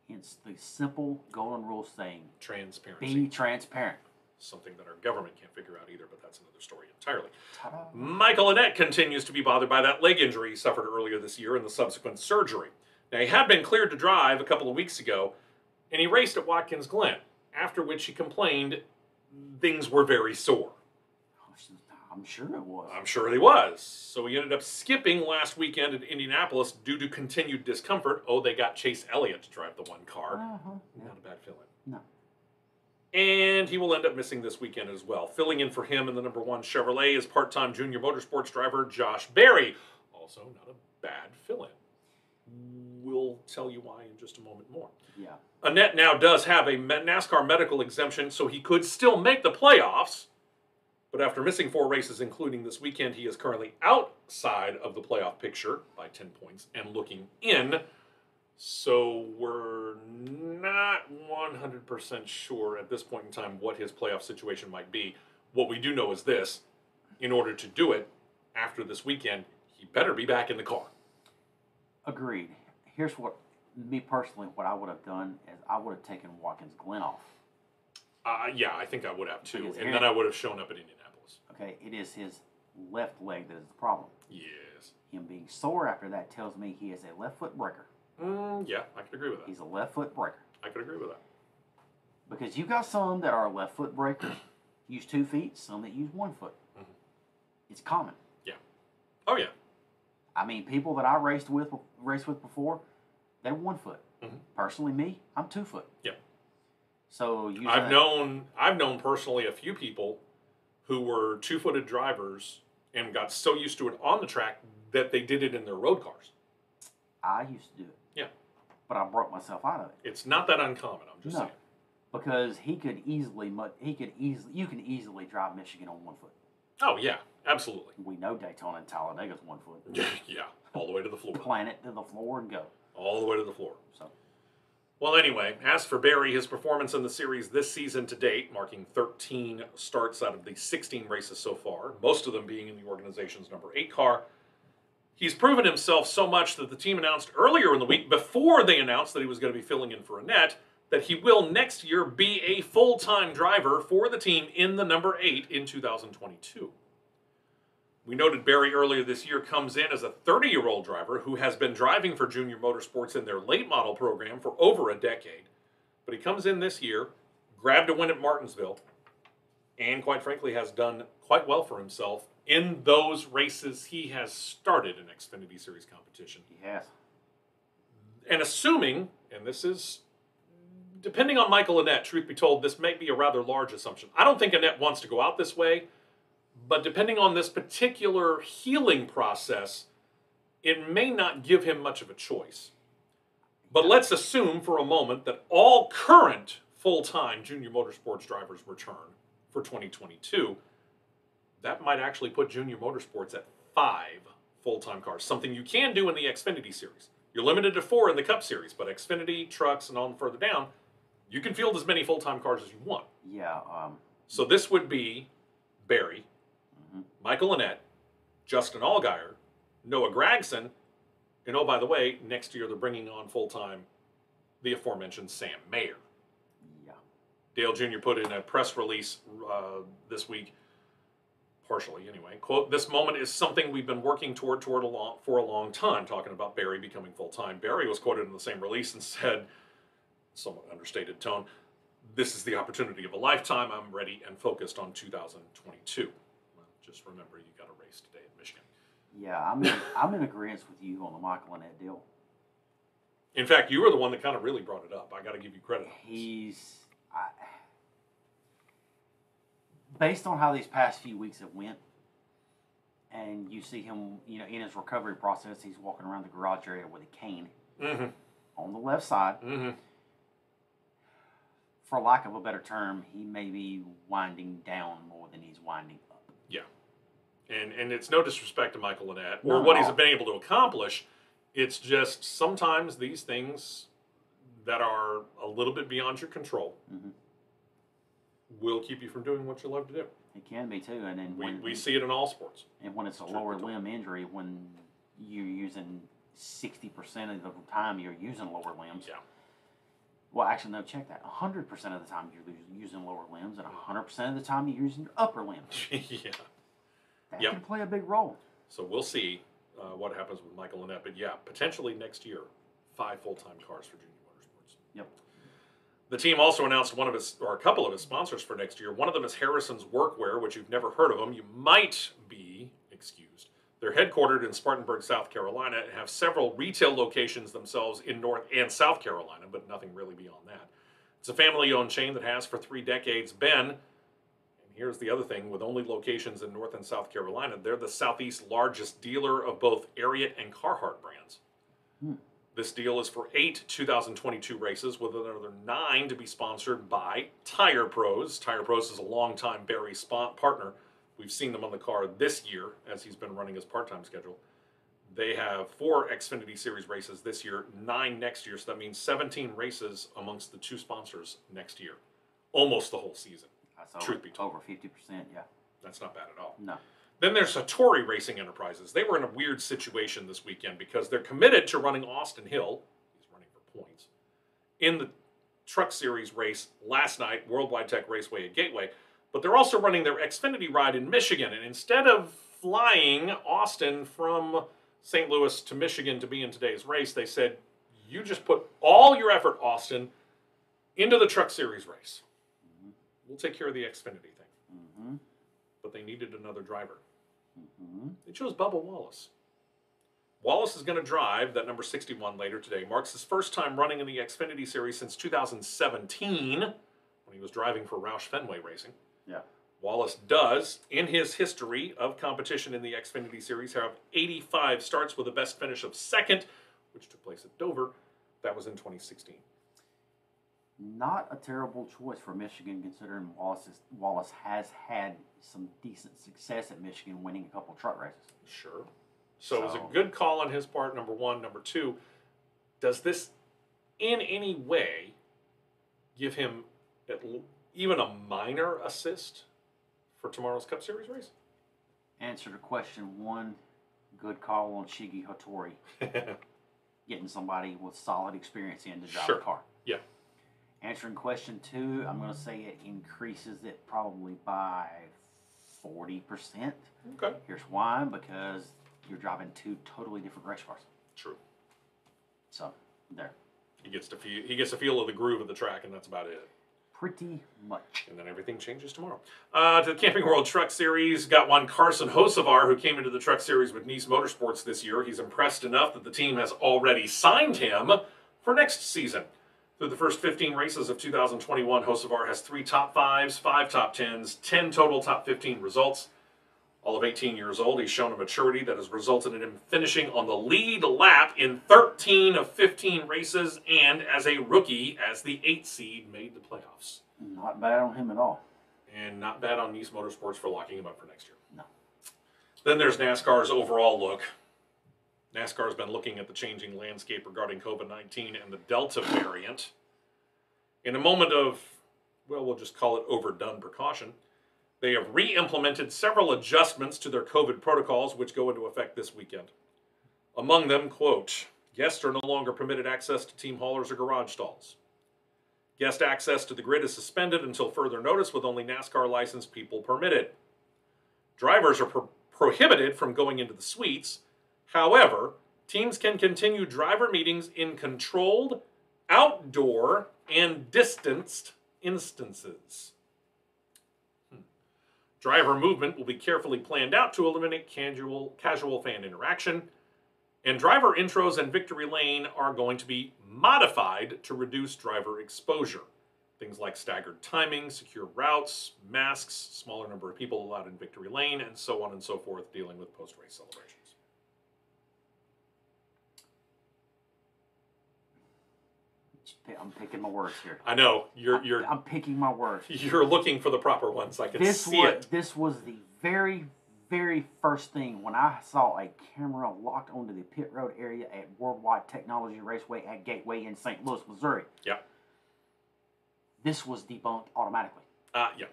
Hence the simple golden rule saying, transparency. Be transparent. Something that our government can't figure out either, but that's another story entirely. Ta-da. Michael Annett continues to be bothered by that leg injury he suffered earlier this year and the subsequent surgery. Now, he had been cleared to drive a couple of weeks ago, and he raced at Watkins Glen, after which he complained things were very sore. I'm sure it was. I'm sure he was. So he ended up skipping last weekend at Indianapolis due to continued discomfort. Oh, they got Chase Elliott to drive the one car. Not a bad fill-in. No. And he will end up missing this weekend as well. Filling in for him in the number 1 Chevrolet is part-time junior motorsports driver Josh Berry. Also not a bad fill-in. We'll tell you why in just a moment more. Yeah. Annett now does have a NASCAR medical exemption, so he could still make the playoffs. But after missing 4 races, including this weekend, he is currently outside of the playoff picture by 10 points and looking in. So we're not 100% sure at this point in time what his playoff situation might be. What we do know is this: in order to do it after this weekend, he better be back in the car. Agreed. Here's what, me personally, what I would have done is I would have taken Watkins Glen off. Yeah, I think I would have too. Because And then I would have shown up at Indianapolis. Okay, it is his left leg that is the problem. Yes. Him being sore after that tells me he is a left foot breaker. Yeah, I could agree with that. He's a left foot breaker. I could agree with that. Because you got some that are left foot breakers, use 2 feet, some that use 1 foot. It's common. Yeah. Oh yeah. I mean, people that I raced with before, they're 1 foot. Personally, me, I'm 2 foot. Yeah. So I've known personally a few people who were 2-footed drivers and got so used to it on the track that they did it in their road cars. I used to do it. Yeah. But I broke myself out of it. It's not that uncommon, I'm just saying. Because you can easily drive Michigan on 1 foot. Oh yeah, absolutely. We know Daytona and Talladega's 1 foot. Yeah, all the way to the floor. Plant it to the floor and go. All the way to the floor. So. Well, anyway, as for Berry, his performance in the series this season to date, marking 13 starts out of the 16 races so far, most of them being in the organization's number 8 car, he's proven himself so much that the team announced earlier in the week, before they announced that he was going to be filling in for Annett, that he will next year be a full-time driver for the team in the number 8 in 2022. We noted Berry earlier this year comes in as a 30-year-old driver who has been driving for Junior Motorsports in their late model program for over a decade. But he comes in this year, grabbed a win at Martinsville, and quite frankly has done quite well for himself in those races he has started in Xfinity Series competition. He has. And assuming, and this is, depending on Michael Annett, truth be told, this may be a rather large assumption. I don't think Annett wants to go out this way, but depending on this particular healing process, it may not give him much of a choice. But let's assume for a moment that all current full-time Junior Motorsports drivers return for 2022. That might actually put Junior Motorsports at 5 full-time cars, something you can do in the Xfinity Series. You're limited to 4 in the Cup Series, but Xfinity, trucks, and on further down, you can field as many full-time cars as you want. Yeah. So this would be Berry Michael Annett, Justin Allgaier, Noah Gragson, and oh, by the way, next year they're bringing on full-time the aforementioned Sam Mayer. Yeah. Dale Jr. put in a press release this week, partially anyway, quote, "This moment is something we've been working for a long time," talking about Barry becoming full-time. Barry was quoted in the same release and said, somewhat understated tone, "This is the opportunity of a lifetime. I'm ready and focused on 2022. Well, just remember, you got a race today at Michigan. Yeah, I'm in agreement with you on the Michael Annett deal. In fact, you were the one that kind of really brought it up. I got to give you credit. Based on how these past few weeks have went, and you see him, in his recovery process, he's walking around the garage area with a cane on the left side. For lack of a better term, he may be winding down more than he's winding up. Yeah. And it's no disrespect to Michael Annett or what he's been able to accomplish. It's just sometimes these things that are a little bit beyond your control will keep you from doing what you love to do. It can be too, and then we see it in all sports. And when it's a lower limb injury, when you're using 60% of the time you're using lower limbs. Yeah. Well, actually, no, check that. 100% of the time you're using lower limbs, and 100% of the time you're using your upper limbs. Yeah. That can play a big role. So we'll see what happens with Michael Annett. But yeah, potentially next year, 5 full-time cars for Junior Motorsports. Yep. The team also announced a couple of his sponsors for next year. One of them is Harrison's Workwear, which you've never heard of them. You might be excused. They're headquartered in Spartanburg, South Carolina, and have several retail locations themselves in North and South Carolina, but nothing really beyond that. It's a family-owned chain that has for 3 decades been, and here's the other thing, with only locations in North and South Carolina, they're the Southeast largest dealer of both Ariat and Carhartt brands. This deal is for 8 2022 races, with another 9 to be sponsored by Tire Pros. Tire Pros is a longtime Barry partner. We've seen them on the car this year as he's been running his part-time schedule. They have 4 Xfinity Series races this year, 9 next year, so that means 17 races amongst the 2 sponsors next year. Almost the whole season, truth be told. Over 50%, yeah. That's not bad at all. No. Then there's Satori Racing Enterprises. They were in a weird situation this weekend because they're committed to running Austin Hill, he's running for points, in the Truck Series race last night, Worldwide Tech Raceway at Gateway. But they're also running their Xfinity ride in Michigan. And instead of flying Austin from St. Louis to Michigan to be in today's race, they said, you just put all your effort, Austin, into the Truck Series race. We'll take care of the Xfinity thing. But they needed another driver. They chose Bubba Wallace. Wallace is going to drive that number 61 later today. Marks his first time running in the Xfinity Series since 2017 when he was driving for Roush Fenway Racing. Yeah. Wallace does, in his history of competition in the Xfinity Series, have 85 starts with a best finish of 2nd, which took place at Dover. That was in 2016. Not a terrible choice for Michigan, considering Wallace has had some decent success at Michigan, winning a couple truck races. Sure. So it was a good call on his part, number one. Number two, does this in any way give him even a minor assist for tomorrow's Cup Series race? Answer to question 1, good call on Shigi Hattori. Getting somebody with solid experience in to drive the car. Yeah. Answering question 2, I'm going to say it increases it probably by 40%. Okay. Here's why, because you're driving 2 totally different race cars. True. So, there. He gets a feel of the groove of the track, and that's about it. Pretty much. And then everything changes tomorrow. To the Camping World Truck Series, got one Carson Hocevar, who came into the Truck Series with Nice Motorsports this year. He's impressed enough that the team has already signed him for next season. Through the first 15 races of 2021, Hocevar has 3 top 5s, 5 top 10s, 10 total top 15 results. All of 18 years old, he's shown a maturity that has resulted in him finishing on the lead lap in 13 of 15 races, and as a rookie, as the 8th seed, made the playoffs. Not bad on him at all. And not bad on Nice Motorsports for locking him up for next year. No. Then there's NASCAR's overall look. NASCAR's been looking at the changing landscape regarding COVID-19 and the Delta variant. In a moment of, well, we'll just call it overdone precaution, They have re-implemented several adjustments to their COVID protocols, which go into effect this weekend. Among them, quote, guests are no longer permitted access to team haulers or garage stalls. Guest access to the grid is suspended until further notice, with only NASCAR licensed people permitted. Drivers are prohibited from going into the suites. However, teams can continue driver meetings in controlled, outdoor, and distanced instances. Driver movement will be carefully planned out to eliminate casual fan interaction. And driver intros and victory lane are going to be modified to reduce driver exposure. Things like staggered timing, secure routes, masks, smaller number of people allowed in victory lane, and so on and so forth, dealing with post-race celebrations. I'm picking my words here. I know I'm picking my words. You're looking for the proper ones. I can see it. This was the very, very first thing when I saw a camera locked onto the pit road area at Worldwide Technology Raceway at Gateway in St. Louis, Missouri. Yeah. This was debunked automatically. Yeah.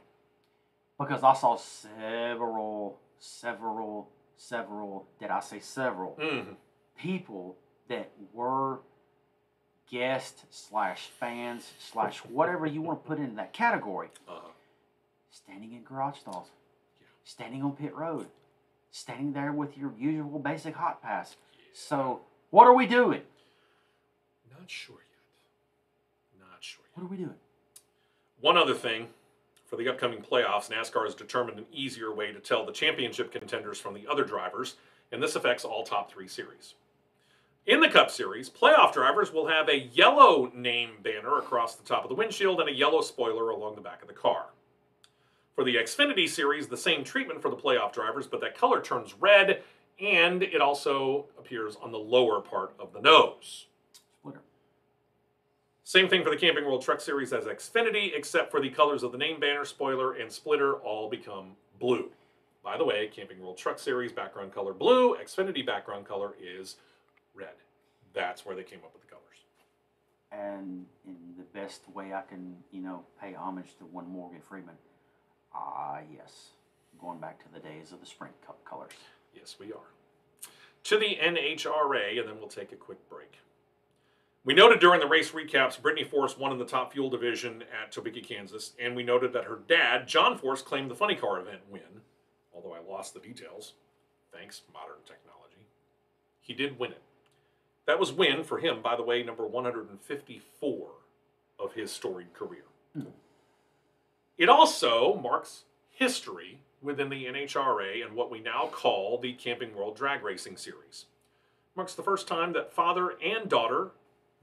Because I saw several, did I say several, people that were guests / fans / whatever you want to put into that category, standing in garage stalls, standing on pit road, standing there with your usual basic hot pass. So, what are we doing? Not sure yet. Not sure yet. What are we doing? One other thing, for the upcoming playoffs, NASCAR has determined an easier way to tell the championship contenders from the other drivers, and this affects all top 3 series. In the Cup Series, playoff drivers will have a yellow name banner across the top of the windshield and a yellow spoiler along the back of the car. For the Xfinity Series, the same treatment for the playoff drivers, but that color turns red, and it also appears on the lower part of the nose. Splitter. Same thing for the Camping World Truck Series as Xfinity, except for the colors of the name banner, spoiler, and splitter all become blue. By the way, Camping World Truck Series background color blue, Xfinity background color is red. That's where they came up with the colors. And in the best way I can, pay homage to one Morgan Freeman. Yes. Going back to the days of the Sprint Cup colors. Yes, we are. To the NHRA, and then we'll take a quick break. We noted during the race recaps, Brittany Force won in the top fuel division at Topeka, Kansas, and we noted that her dad, John Force, claimed the funny car event win, although I lost the details. Thanks, modern technology. He did win it. That was win for him, by the way, number 154 of his storied career. It also marks history within the NHRA and what we now call the Camping World Drag Racing Series. Marks the first time that father and daughter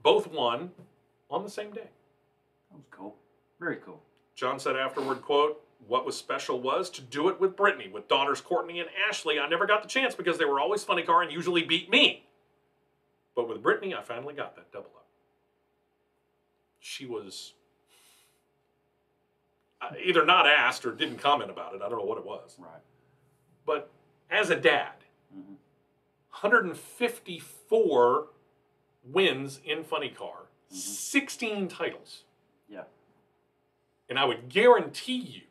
both won on the same day. That was cool. Very cool. John said afterward, quote, what was special was to do it with Brittany. With daughters Courtney and Ashley, I never got the chance because they were always funny car and usually beat me. But with Brittany, I finally got that double up. She was either not asked or didn't comment about it. I don't know what it was. Right. But as a dad, 154 wins in funny car, 16 titles. Yeah. And I would guarantee you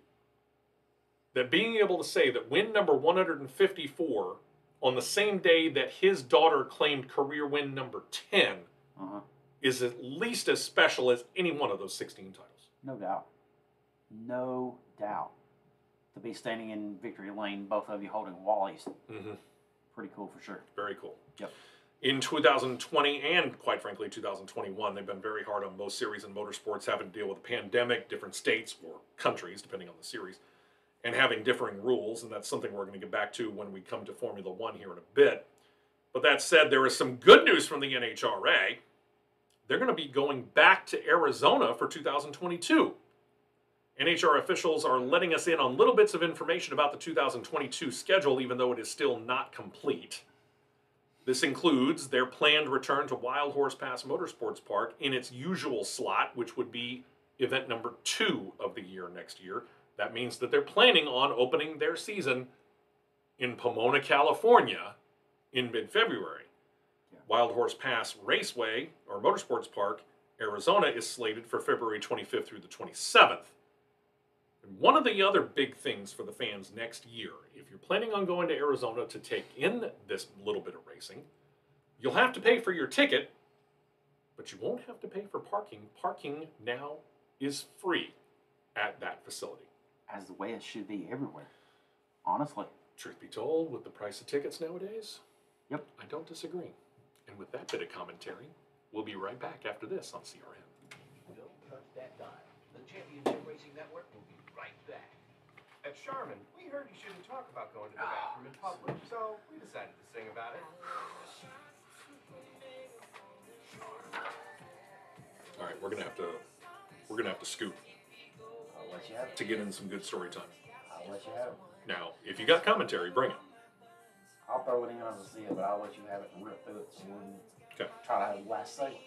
that being able to say that win number 154 on the same day that his daughter claimed career win number 10 is at least as special as any one of those 16 titles. No doubt. No doubt. To be standing in victory lane, both of you holding Wallies. Pretty cool for sure. Very cool. Yep. In 2020 and, quite frankly, 2021, they've been very hard on most series in motorsports having to deal with a pandemic, different states or countries, depending on the series, and having differing rules, and that's something we're going to get back to when we come to Formula One here in a bit. But that said, there is some good news from the NHRA. They're going to be going back to Arizona for 2022. NHRA officials are letting us in on little bits of information about the 2022 schedule, even though it is still not complete. This includes their planned return to Wild Horse Pass Motorsports Park in its usual slot, which would be event number 2 of the year next year. That means that they're planning on opening their season in Pomona, California in mid-February. Wild Horse Pass Raceway, or Motorsports Park, Arizona is slated for February 25th through the 27th. And one of the other big things for the fans next year, if you're planning on going to Arizona to take in this little bit of racing, you'll have to pay for your ticket, but you won't have to pay for parking. Parking now is free at that facility. As the way it should be everywhere. Honestly. Truth be told, with the price of tickets nowadays, yep, I don't disagree. And with that bit of commentary, we'll be right back after this on CRN. Don't touch that dial. The Championship Racing Network will be right back. At Charmin, we heard you shouldn't talk about going to the bathroom in public, so we decided to sing about it. All right, we're gonna have to scoot I'll let you have it. to get in some good story time. I'll let you have it. Now, if you got commentary, bring it. I'll throw it in on the seal, but I'll let you have it and rip through it so we can Okay. try to have the last say.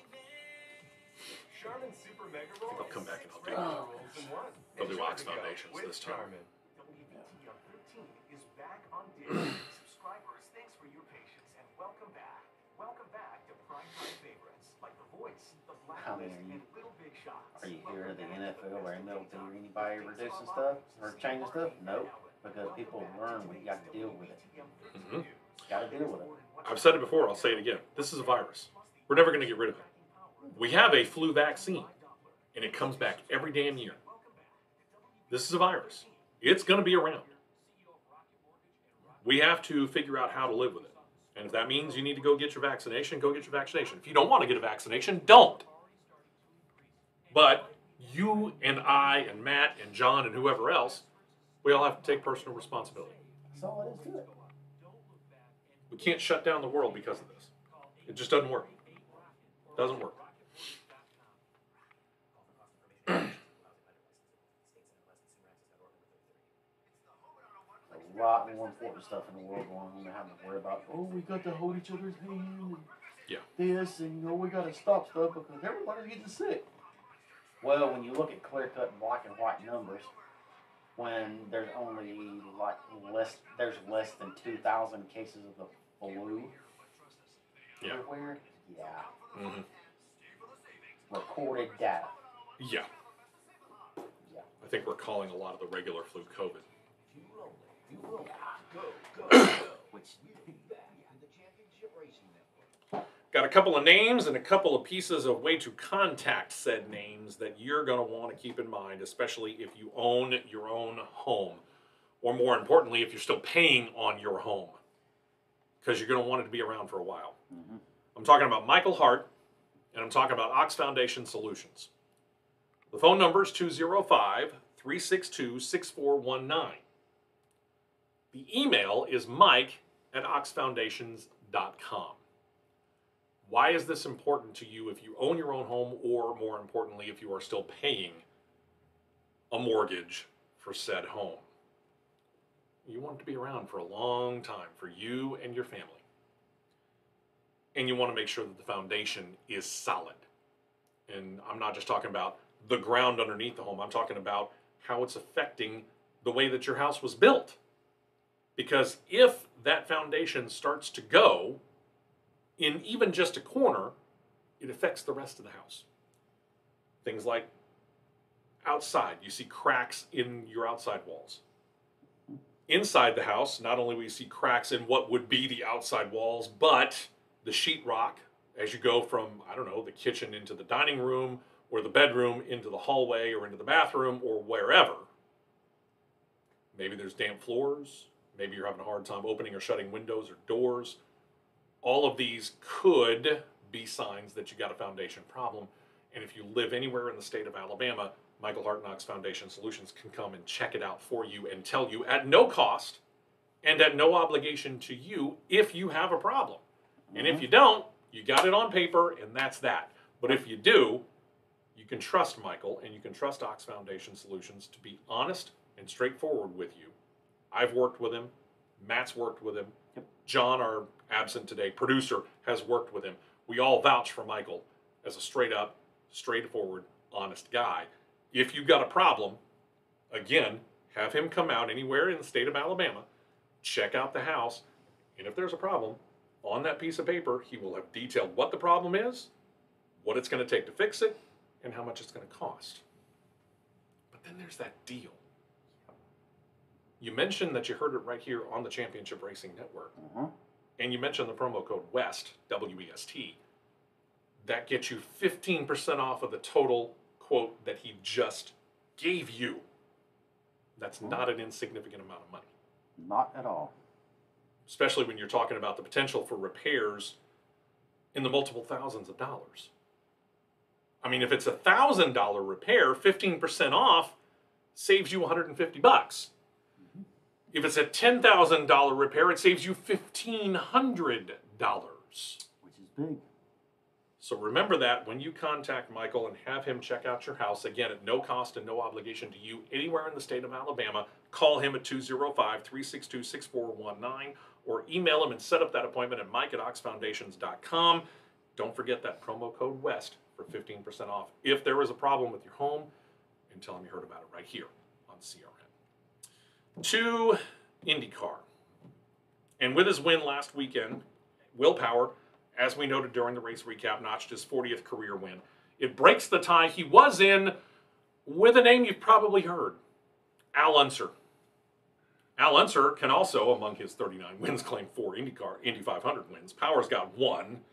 Charmin Super Mega I think Rolls. I'll come back and I'll do Rolls in one. I'll do Enjoy Ox the go Foundations with this time. Charmin. WTDR 13 is back on Disney. Subscribers, thanks for your patience and welcome back. Welcome back to primetime favorites like The Voice, The How many Blacklist, are you? and Little Big Shots. Are you here at the NFL or MLB or anybody reducing stuff or changing stuff? Nope. Because people learn when you got to deal with it. Mhm. Got to deal with it. I've said it before, I'll say it again. This is a virus. We're never going to get rid of it. We have a flu vaccine, and it comes back every damn year. This is a virus. It's going to be around. We have to figure out how to live with it. And if that means you need to go get your vaccination, go get your vaccination. If you don't want to get a vaccination, don't. But you and I and Matt and John and whoever else, we all have to take personal responsibility. That's all it is to it. We can't shut down the world because of this. It just doesn't work. Doesn't work. A lot more important stuff in the world going on than having to worry about, oh, we got to hold each other's hand and Yeah. this, and we got to stop stuff because everybody's getting sick. Well, when you look at clear-cut black and white numbers, when there's only there's less than 2,000 cases of the flu Yeah. everywhere, yeah, Mm-hmm. recorded data, Yeah. yeah. I think we're calling a lot of the regular flu COVID. Which Got a couple of names and a couple of pieces of way to contact said names that you're going to want to keep in mind, especially if you own your own home. Or more importantly, if you're still paying on your home. Because you're going to want it to be around for a while. Mm-hmm. I'm talking about Michael Hart, and I'm talking about Ox Foundation Solutions. The phone number is 205-362-6419. The email is mike@oxfoundations.com. Why is this important to you if you own your own home, or more importantly, if you are still paying a mortgage for said home? You want it to be around for a long time for you and your family. And you want to make sure that the foundation is solid. And I'm not just talking about the ground underneath the home. I'm talking about how it's affecting the way that your house was built. Because if that foundation starts to go in even just a corner, it affects the rest of the house. Things like outside, you see cracks in your outside walls. Inside the house, not only will you see cracks in what would be the outside walls, but the sheetrock as you go from, I don't know, the kitchen into the dining room, or the bedroom into the hallway, or into the bathroom, or wherever. Maybe there's damp floors. Maybe you're having a hard time opening or shutting windows or doors. All of these could be signs that you got a foundation problem. And if you live anywhere in the state of Alabama, Michael Hart and Ox Foundation Solutions can come and check it out for you and tell you at no cost and at no obligation to you if you have a problem. And if you don't, you got it on paper and that's that. But if you do, you can trust Michael and you can trust Ox Foundation Solutions to be honest and straightforward with you. I've worked with him. Matt's worked with him. John, our absent today producer, has worked with him. We all vouch for Michael as a straight up, straightforward, honest guy. If you've got a problem, again, have him come out anywhere in the state of Alabama, check out the house, and if there's a problem, on that piece of paper, he will have detailed what the problem is, what it's going to take to fix it, and how much it's going to cost. But then there's that deal. You mentioned that you heard it right here on the Championship Racing Network. And you mentioned the promo code WEST, W-E-S-T. That gets you 15% off of the total quote that he just gave you. That's not an insignificant amount of money. Not at all. Especially when you're talking about the potential for repairs in the multiple thousands of dollars. I mean, if it's $1,000 repair, 15% off saves you $150. If it's a $10,000 repair, it saves you $1,500. Which is big. So remember that when you contact Michael and have him check out your house, again, at no cost and no obligation to you anywhere in the state of Alabama, call him at 205-362-6419 or email him and set up that appointment at mike@oxfoundations.com. Don't forget that promo code WEST for 15% off if there is a problem with your home, and tell him you heard about it right here on CRN. To Indycar. And with his win last weekend, Will Power, as we noted during the race recap, notched his 40th career win. It breaks the tie he was in with a name you've probably heard, Al Unser. Al Unser can also, among his 39 wins, claim 4 Indy 500 wins. Power's got 1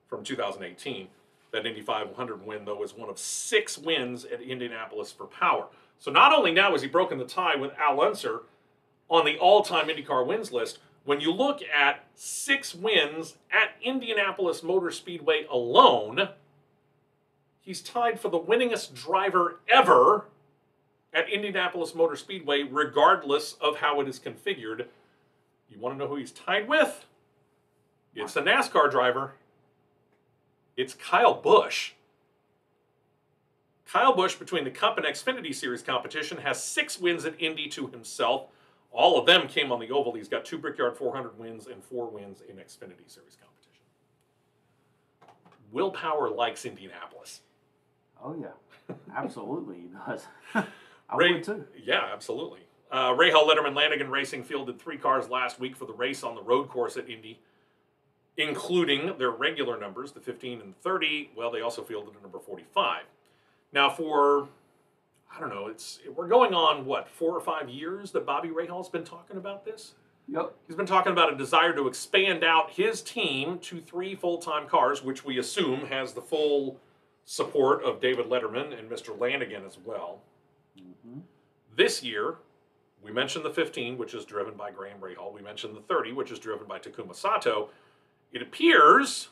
from 2018. That Indy 500 win, though, is one of 6 wins at Indianapolis for Power. So not only now has he broken the tie with Al Unser on the all-time IndyCar wins list, when you look at 6 wins at Indianapolis Motor Speedway alone, he's tied for the winningest driver ever at Indianapolis Motor Speedway, regardless of how it is configured. You want to know who he's tied with? It's a NASCAR driver. It's Kyle Busch. Kyle Busch, between the Cup and Xfinity Series competition, has 6 wins at Indy to himself. All of them came on the oval. He's got 2 Brickyard 400 wins and 4 wins in Xfinity Series competition. Will Power likes Indianapolis. Oh, yeah. Absolutely, he does. I would too. Yeah, absolutely. Rahal Letterman Lanigan Racing fielded 3 cars last week for the race on the road course at Indy, including their regular numbers, the 15 and 30. Well, they also fielded a number 45. Now, for, I don't know, we're going on, what, 4 or 5 years that Bobby Rahal's been talking about this? Yep. He's been talking about a desire to expand out his team to 3 full-time cars, which we assume has the full support of David Letterman and Mr. Lanigan as well. This year, we mentioned the 15, which is driven by Graham Rahal. We mentioned the 30, which is driven by Takuma Sato. It appears,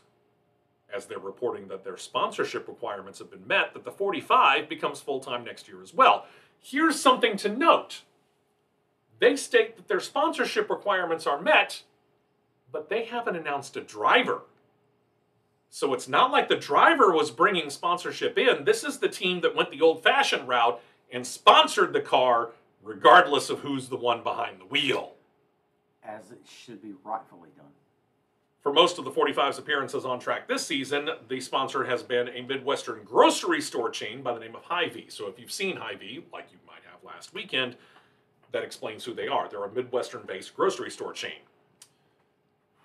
as they're reporting that their sponsorship requirements have been met, that the 45 becomes full-time next year as well. Here's something to note. They state that their sponsorship requirements are met, but they haven't announced a driver. So it's not like the driver was bringing sponsorship in. This is the team that went the old-fashioned route and sponsored the car regardless of who's the one behind the wheel. As it should be rightfully done. For most of the 45's appearances on track this season, the sponsor has been a Midwestern grocery store chain by the name of Hy-Vee. So if you've seen Hy-Vee, like you might have last weekend, that explains who they are. They're a Midwestern-based grocery store chain.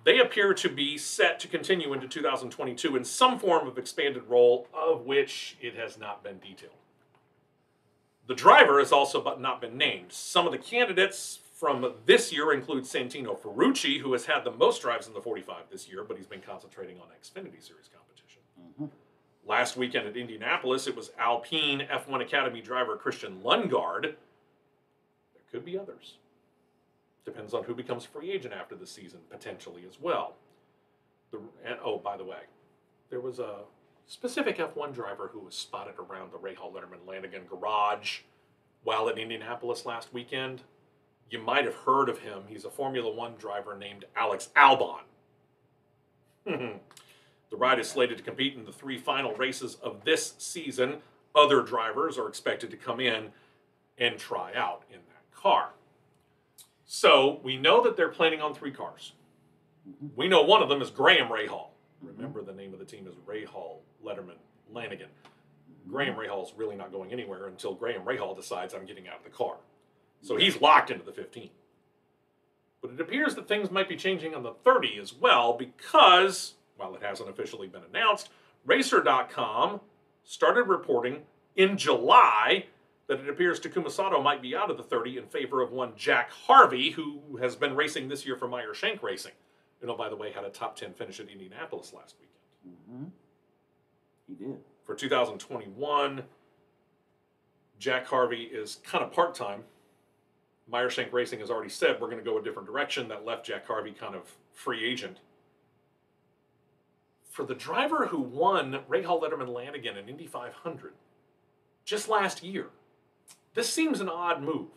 They appear to be set to continue into 2022 in some form of expanded role, of which it has not been detailed. The driver has also not been named. Some of the candidates from this year include Santino Ferrucci, who has had the most drives in the 45 this year, but he's been concentrating on Xfinity Series competition. Last weekend at Indianapolis, it was Alpine F1 Academy driver Christian Lungard. There could be others. Depends on who becomes free agent after the season, potentially as well. Oh, by the way, there was a specific F1 driver who was spotted around the Rahal Letterman Lanigan garage while at Indianapolis last weekend. You might have heard of him. He's a Formula One driver named Alex Albon. The ride is slated to compete in the 3 final races of this season. Other drivers are expected to come in and try out in that car. So we know that they're planning on 3 cars. We know one of them is Graham Rahal. Remember, the name of the team is Rahal Letterman Lanigan. Graham Rahal's really not going anywhere until Graham Rahal decides, I'm getting out of the car. So he's locked into the 15. But it appears that things might be changing on the 30 as well because, while it hasn't officially been announced, Racer.com started reporting in July that it appears Takuma Sato might be out of the 30 in favor of one Jack Harvey, who has been racing this year for Meyer Shank Racing. And, oh, by the way, had a top 10 finish at Indianapolis last weekend. Mm-hmm. He did. For 2021, Jack Harvey is kind of part-time. Meyer Shank Racing has already said we're going to go a different direction. That left Jack Harvey kind of free agent. For the driver who won Rahal Letterman Lanigan in Indy 500 just last year, this seems an odd move.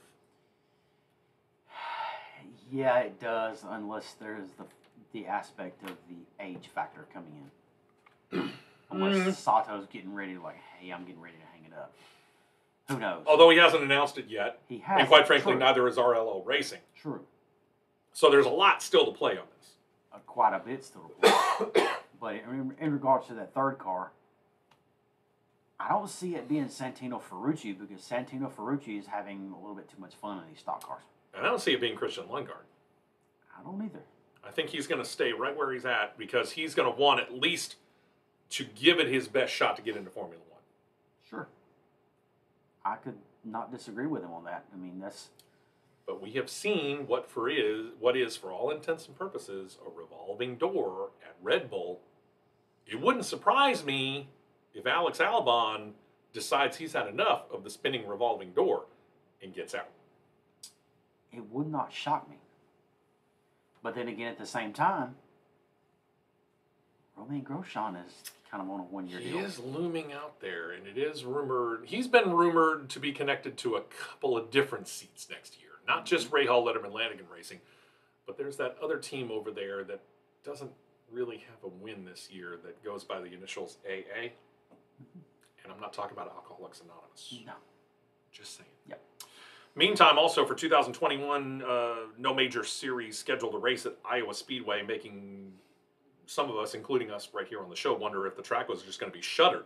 Yeah, it does, unless there's the aspect of the age factor coming in. Unless Sato's getting ready to hey, I'm getting ready to hang it up. Who knows? Although he hasn't announced it yet. He has. And quite frankly, True. neither is RLO Racing. True. So there's a lot still to play on this. Quite a bit still to play. But in regards to that third car, I don't see it being Santino Ferrucci, because Santino Ferrucci is having a little bit too much fun in these stock cars. And I don't see it being Christian Lungard. I don't either. I think he's going to stay right where he's at, because he's going to want at least to give it his best shot to get into Formula One. Sure. I could not disagree with him on that. I mean, that's... But we have seen what is, for all intents and purposes, a revolving door at Red Bull. It wouldn't surprise me if Alex Albon decides he's had enough of the spinning revolving door and gets out. It would not shock me. But then again, at the same time, Romain Grosjean is kind of on a one-year deal. He is looming out there, and it is rumored. He's been rumored to be connected to a couple of different seats next year. Not just Rahal Letterman Lanigan Racing, but there's that other team over there that doesn't really have a win this year that goes by the initials AA. And I'm not talking about Alcoholics Anonymous. No. Just saying. Yep. Meantime, also for 2021, no major series scheduled to race at Iowa Speedway, making some of us, including us right here on the show, wonder if the track was just going to be shuttered.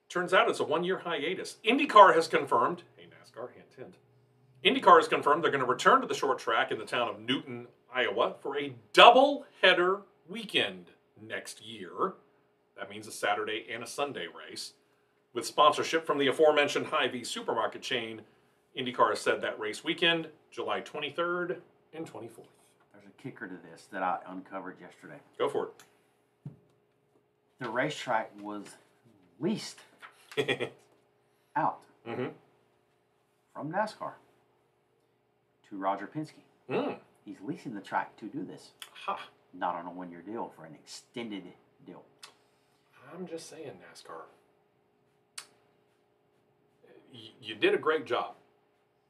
Turns out it's a one-year hiatus. Indycar has confirmed, hey NASCAR, hint, hint. Indycar has confirmed they're going to return to the short track in the town of Newton, Iowa for a double-header weekend next year. That means a Saturday and a Sunday race. With sponsorship from the aforementioned Hy-Vee supermarket chain, IndyCar has said that race weekend, July 23rd and 24th. There's a kicker to this that I uncovered yesterday. Go for it. The racetrack was leased out from NASCAR to Roger Penske. He's leasing the track to do this. Ha. Not on a one-year deal, for an extended deal. I'm just saying, NASCAR. You did a great job.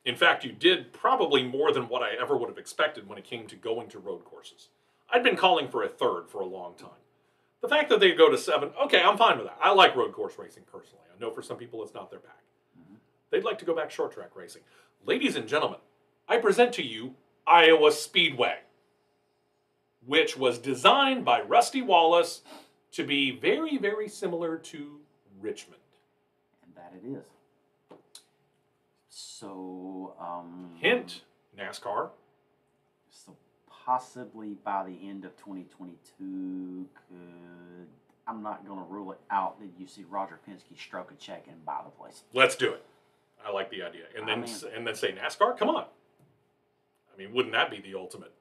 In fact, you did probably more than what I ever would have expected when it came to going to road courses. I'd been calling for a third for a long time. The fact that they go to 7, okay, I'm fine with that. I like road course racing personally. I know for some people it's not their bag. They'd like to go back short track racing. Ladies and gentlemen, I present to you Iowa Speedway, which was designed by Rusty Wallace to be very, very similar to Richmond. And that it is. So, Hint, NASCAR. So possibly by the end of 2022, I'm not going to rule it out that you see Roger Penske stroke a check and buy the place. Let's do it. I like the idea. And then say NASCAR, come on. I mean, wouldn't that be the ultimate?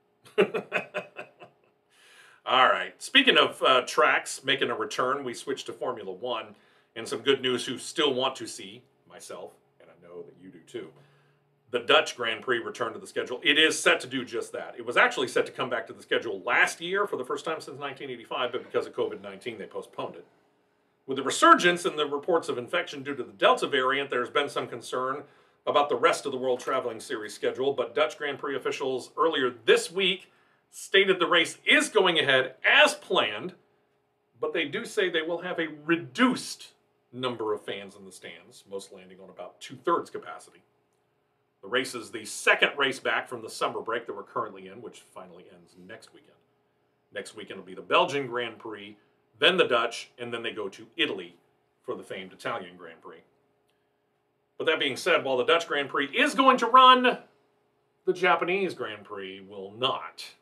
All right. Speaking of tracks making a return, we switched to Formula One, and some good news who still want to see, myself, and I know that you do too, the Dutch Grand Prix return to the schedule. It is set to do just that. It was actually set to come back to the schedule last year for the first time since 1985, but because of COVID-19, they postponed it. With the resurgence in the reports of infection due to the Delta variant, there's been some concern about the rest of the World Traveling Series schedule, but Dutch Grand Prix officials earlier this week stated the race is going ahead as planned, but they do say they will have a reduced number of fans in the stands, most landing on about 2/3 capacity. The race is the second race back from the summer break that we're currently in, which finally ends next weekend. Next weekend will be the Belgian Grand Prix, then the Dutch, and then they go to Italy for the famed Italian Grand Prix. But that being said, while the Dutch Grand Prix is going to run, the Japanese Grand Prix will not.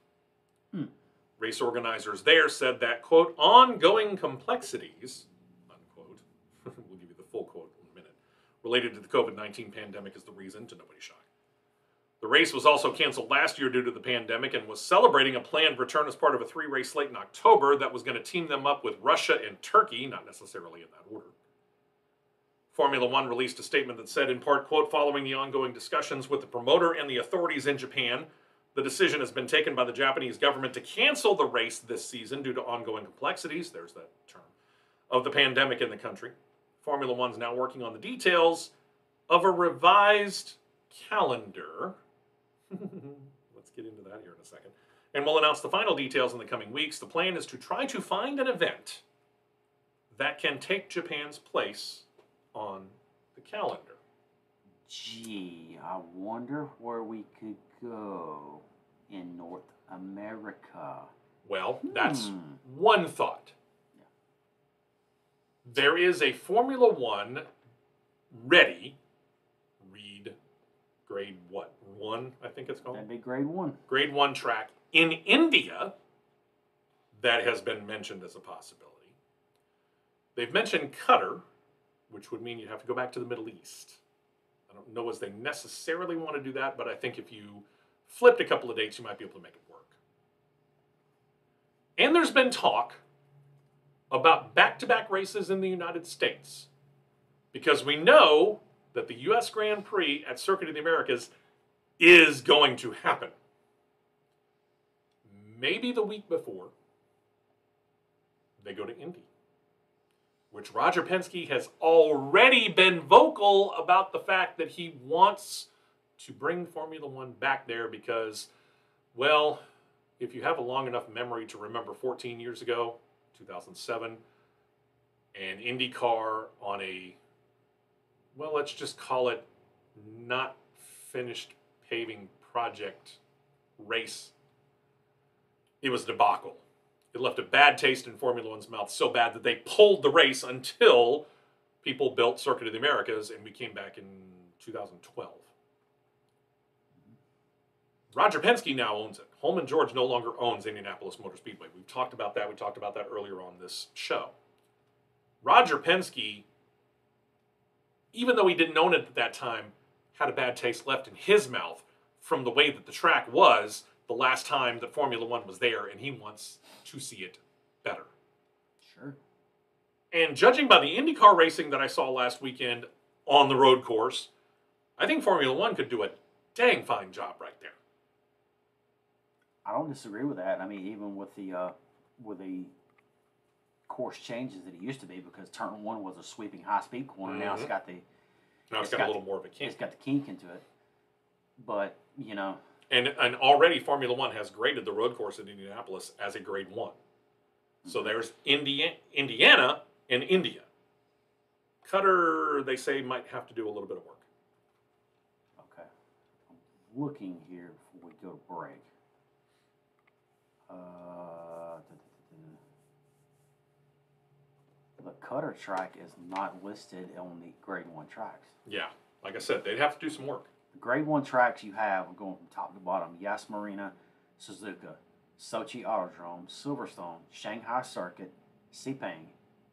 Race organizers there said that, quote, ongoing complexities, unquote, we'll give you the full quote in a minute, related to the COVID-19 pandemic is the reason, to nobody's shock. The race was also canceled last year due to the pandemic and was celebrating a planned return as part of a 3-race slate in October that was going to team them up with Russia and Turkey, not necessarily in that order. Formula One released a statement that said, in part, quote, following the ongoing discussions with the promoter and the authorities in Japan, the decision has been taken by the Japanese government to cancel the race this season due to ongoing complexities, there's that term, of the pandemic in the country. Formula One's now working on the details of a revised calendar. Let's get into that here in a second. And we'll announce the final details in the coming weeks. The plan is to try to find an event that can take Japan's place on the calendar. Gee, I wonder where we could go in North America. Well, that's one thought. Yeah. There is a Formula One ready, read grade what? 1, I think it's called? That'd be grade 1. Grade 1 track in India that has been mentioned as a possibility. They've mentioned Qatar, which would mean you'd have to go back to the Middle East. I don't know as they necessarily want to do that, but I think if you flipped a couple of dates, you might be able to make it work. And there's been talk about back-to-back races in the United States, because we know that the U.S. Grand Prix at Circuit of the Americas is going to happen. Maybe the week before, they go to Indy, which Roger Penske has already been vocal about the fact that he wants to bring Formula One back there because, well, if you have a long enough memory to remember 14 years ago, 2007, an Indycar on a, well, let's just call it not finished paving project race, it was a debacle. It left a bad taste in Formula One's mouth, so bad that they pulled the race until people built Circuit of the Americas, and we came back in 2012. Roger Penske now owns it. Holman George no longer owns Indianapolis Motor Speedway. We've talked about that. We talked about that earlier on this show. Roger Penske, even though he didn't own it at that time, had a bad taste left in his mouth from the way that the track was the last time that Formula One was there, and he wants to see it better. Sure. And judging by the IndyCar racing that I saw last weekend on the road course, I think Formula One could do a dang fine job right there. I don't disagree with that. I mean, even with the course changes that it used to be, because turn 1 was a sweeping high-speed corner. Now it's got the it's got a little more of a kink. It's got the kink into it. But, you know, And already Formula One has graded the road course in Indianapolis as a grade 1. So there's Indiana and India. Qatar, they say, might have to do a little bit of work. okay. I'm looking here before we go to break. The Qatar track is not listed on the grade 1 tracks. Yeah, like I said, they'd have to do some work. The grade 1 tracks you have going from top to bottom: Yas Marina, Suzuka, Sochi Autodrome, Silverstone, Shanghai Circuit, Sepang,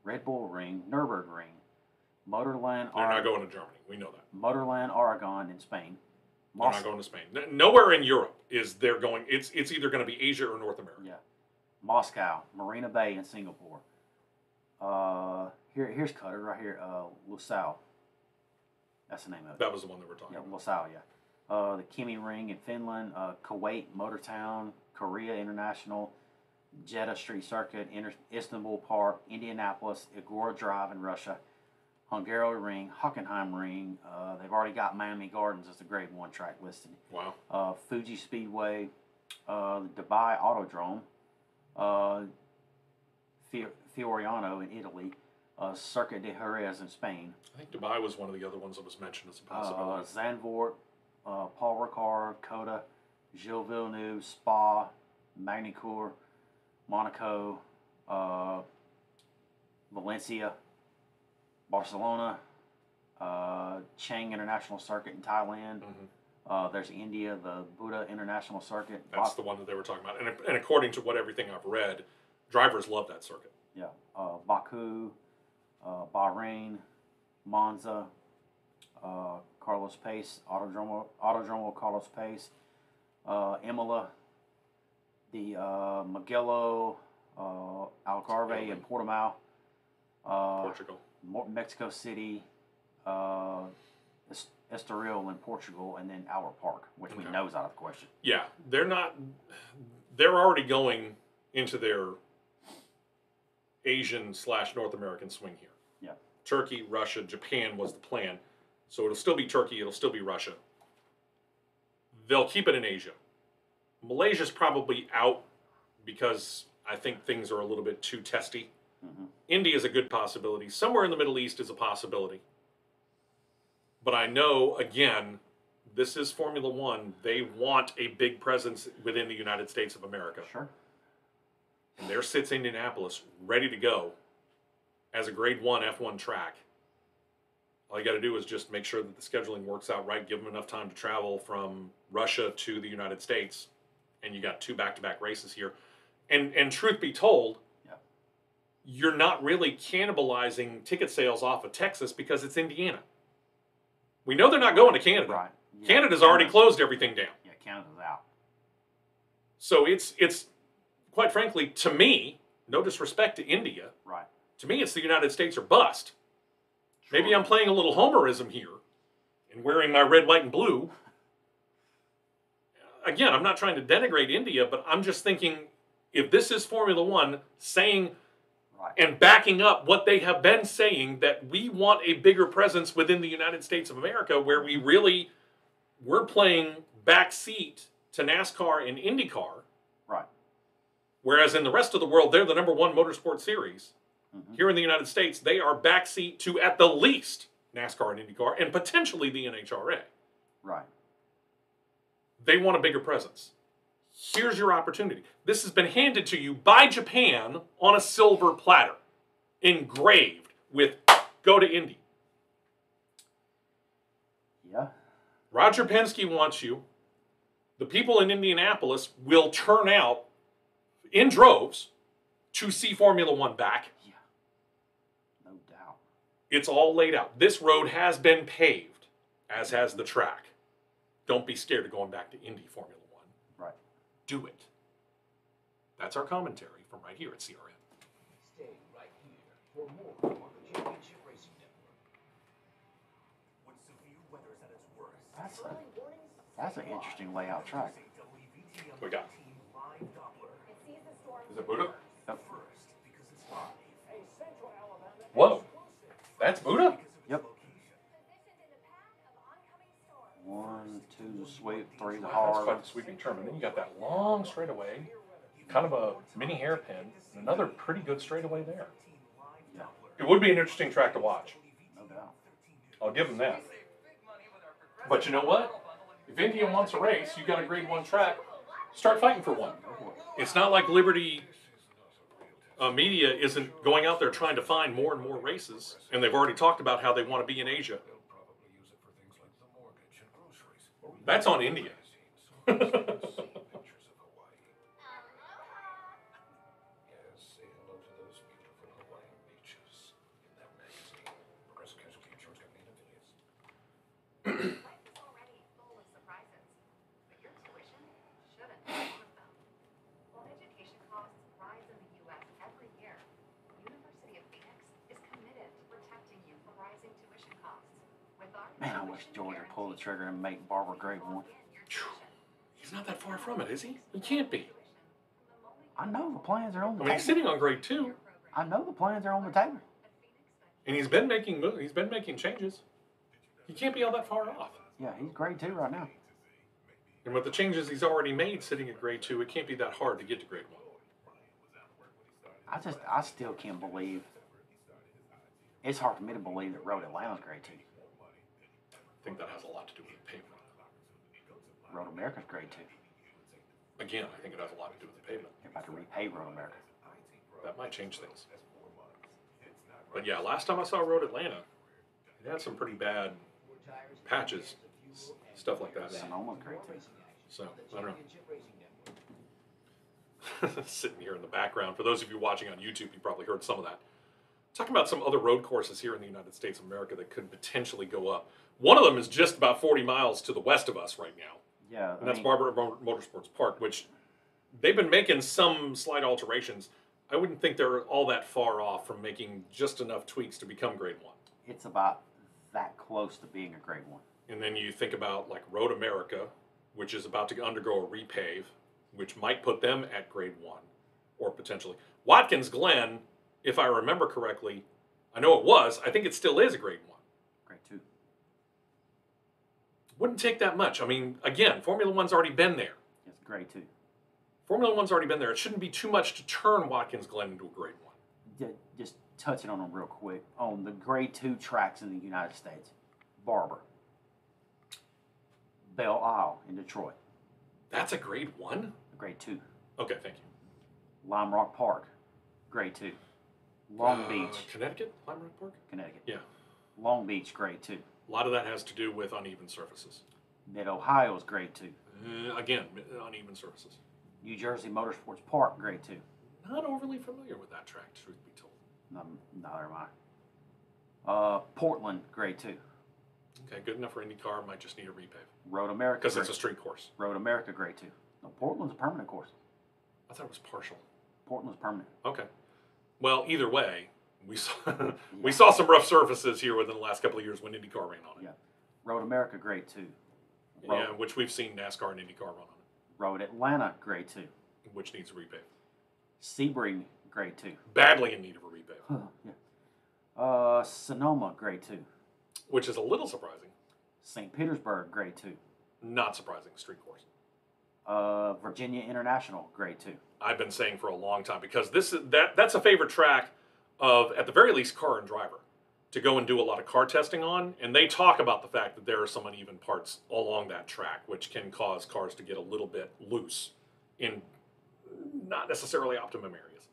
Red Bull Ring, Nürburgring, Motorland. They're not going to Germany. We know that. Motorland Aragon in Spain. They're not going to Spain. Nowhere in Europe is they're going. It's either going to be Asia or North America. Yeah. Moscow, Marina Bay in Singapore. Here's Qatar right here. Lusail. That's the name of it. That was the one that we're talking about. Lusail, yeah. The Kimi Ring in Finland, Kuwait Motortown, Korea International, Jeddah Street Circuit, Istanbul Park, Indianapolis, Agora Drive in Russia, Hungary Ring, Hockenheim Ring. They've already got Miami Gardens as the grade 1 track listed. Wow. Fuji Speedway, Dubai Autodrome, Fioriano in Italy, Circuit de Jerez in Spain. I think Dubai was one of the other ones that was mentioned as a possibility. Zandvoort, Paul Ricard, Coda, Gilles Villeneuve, Spa, Magny-Cours, Monaco, Valencia, Barcelona, Chang International Circuit in Thailand. There's India, the Buddha International Circuit. That's the one that they were talking about. And according to what everything I've read, drivers love that circuit. Yeah. Baku, Bahrain, Monza, Carlos Pace, Autodromo Carlos Pace, Imola, the Mugello, Algarve and Portimao, Portugal, Mexico City, Estoril in Portugal, and then Albert Park, which we know is out of the question. Yeah, they're not. They're already going into their Asian/North American swing here. Yeah. Turkey, Russia, Japan was the plan. So it'll still be Turkey, it'll still be Russia. They'll keep it in Asia. Malaysia's probably out because I think things are a little bit too testy. Mm-hmm. India is a good possibility. Somewhere in the Middle East is a possibility. But I know, again, this is Formula One. They want a big presence within the United States of America. Sure. And there sits Indianapolis ready to go as a grade 1 F1 track. All you got to do is just make sure that the scheduling works out right, give them enough time to travel from Russia to the United States, and you got 2 back-to-back races here. And truth be told, you're not really cannibalizing ticket sales off of Texas because it's Indiana. We know they're not going to Canada. Right. Yeah. Canada's already closed everything down. Yeah, Canada's out. So it's quite frankly, to me, no disrespect to India, right? To me, it's the United States or bust. Sure. Maybe I'm playing a little homerism here and wearing my red, white, and blue. Again, I'm not trying to denigrate India, but I'm just thinking if this is Formula One saying and backing up what they have been saying, that we want a bigger presence within the United States of America where we're playing backseat to NASCAR and Indycar. Right. Whereas in the rest of the world, they're the #1 motorsport series. Mm-hmm. Here in the United States, they are backseat to, at the least, NASCAR and IndyCar, and potentially the NHRA. Right. They want a bigger presence. Here's your opportunity. This has been handed to you by Japan on a silver platter, engraved with "Go to Indy." Yeah. Roger Penske wants you. The people in Indianapolis will turn out in droves to see Formula One back. Yeah. No doubt. It's all laid out. This road has been paved, as has the track. Don't be scared of going back to Indy Formula One. Right. Do it. That's our commentary from right here at CRN. Stay right here for more on the Championship Racing Network. When severe weather's at its worst, That's an interesting layout track. We got. It sees the storm. Is it Buddha? Yep. Whoa. That's Buddha? Yep. Positioned in the path of oncoming storm. 1, 2, sweep, 3, the That's hard. quite the sweeping turn. And then you got that long straightaway, kind of a mini hairpin, and another pretty good straightaway there. Yeah. It would be an interesting track to watch. No doubt. I'll give them that. But you know what? If India wants a race, you got a grade 1 track, start fighting for one. It's not like Liberty Media isn't going out there trying to find more and more races, and they've already talked about how they want to be in Asia. That's on India. Man, I wish Georgia pulled the trigger and make Barber grade 1. He's not that far from it, is he? He can't be. I know the plans are on the I mean, he's table. sitting on grade 2, I know the plans are on the table. and he's been making moves. He's been making changes. He can't be all that far off. Yeah, he's grade 2 right now. And with the changes he's already made sitting at grade 2, it can't be that hard to get to grade 1. I still can't believe. It's hard for me to believe that Road Atlanta's grade 2. I think that has a lot to do with the pavement. Road America's grade 2. Again, I think it has a lot to do with the pavement. They're about to repave Road America. That might change things. But yeah, last time I saw Road Atlanta, it had some pretty bad patches, stuff like that. Sonoma's grade 2. So, I don't know. Sitting here in the background. For those of you watching on YouTube, you probably heard some of that. Talking about some other road courses here in the United States of America that could potentially go up. One of them is just about 40 miles to the west of us right now. Yeah. And that's Barber Motorsports Park, which they've been making some slight alterations. I wouldn't think they're all that far off from making just enough tweaks to become Grade 1. It's about that close to being a Grade 1. And then you think about like Road America, which is about to undergo a repave, which might put them at Grade 1, or potentially. Watkins Glen, if I remember correctly, I know it was, I think it still is a Grade 1. Grade 2. Wouldn't take that much. I mean, again, Formula One's already been there. It's Grade 2. Formula One's already been there. It shouldn't be too much to turn Watkins Glen into a Grade 1. Just touching on them real quick. On the Grade 2 tracks in the United States, Barber, Belle Isle in Detroit. That's a Grade 1? Grade 2. Okay, thank you. Lime Rock Park, Grade 2. Long Beach, Connecticut? Lime Rock Park? Connecticut. Yeah. Long Beach, Grade 2. A lot of that has to do with uneven surfaces. Mid-Ohio is Grade 2. Again, uneven surfaces. New Jersey Motorsports Park, Grade 2. Not overly familiar with that track, truth be told. Neither am I. Portland, Grade 2. Okay, good enough for IndyCar. Might just need a repave. Road America. Because it's a street course. Road America, Grade 2. No, Portland's a permanent course. I thought it was partial. Portland's permanent. Okay. Well, either way, we saw we saw some rough surfaces here within the last couple of years when IndyCar ran on it. Yeah. Road America, Grade 2. Yeah, which we've seen NASCAR and IndyCar run on it. Road Atlanta, Grade 2. Which needs a repave. Sebring, Grade 2. Badly in need of a repave. Yeah. Sonoma, Grade 2. Which is a little surprising. St. Petersburg, Grade 2. Not surprising, street course. Virginia International, Grade 2. I've been saying for a long time, because that's a favorite track of, at the very least, car and driver, to go and do a lot of car testing on. And they talk about the fact that there are some uneven parts along that track, which can cause cars to get a little bit loose in not necessarily optimum areas.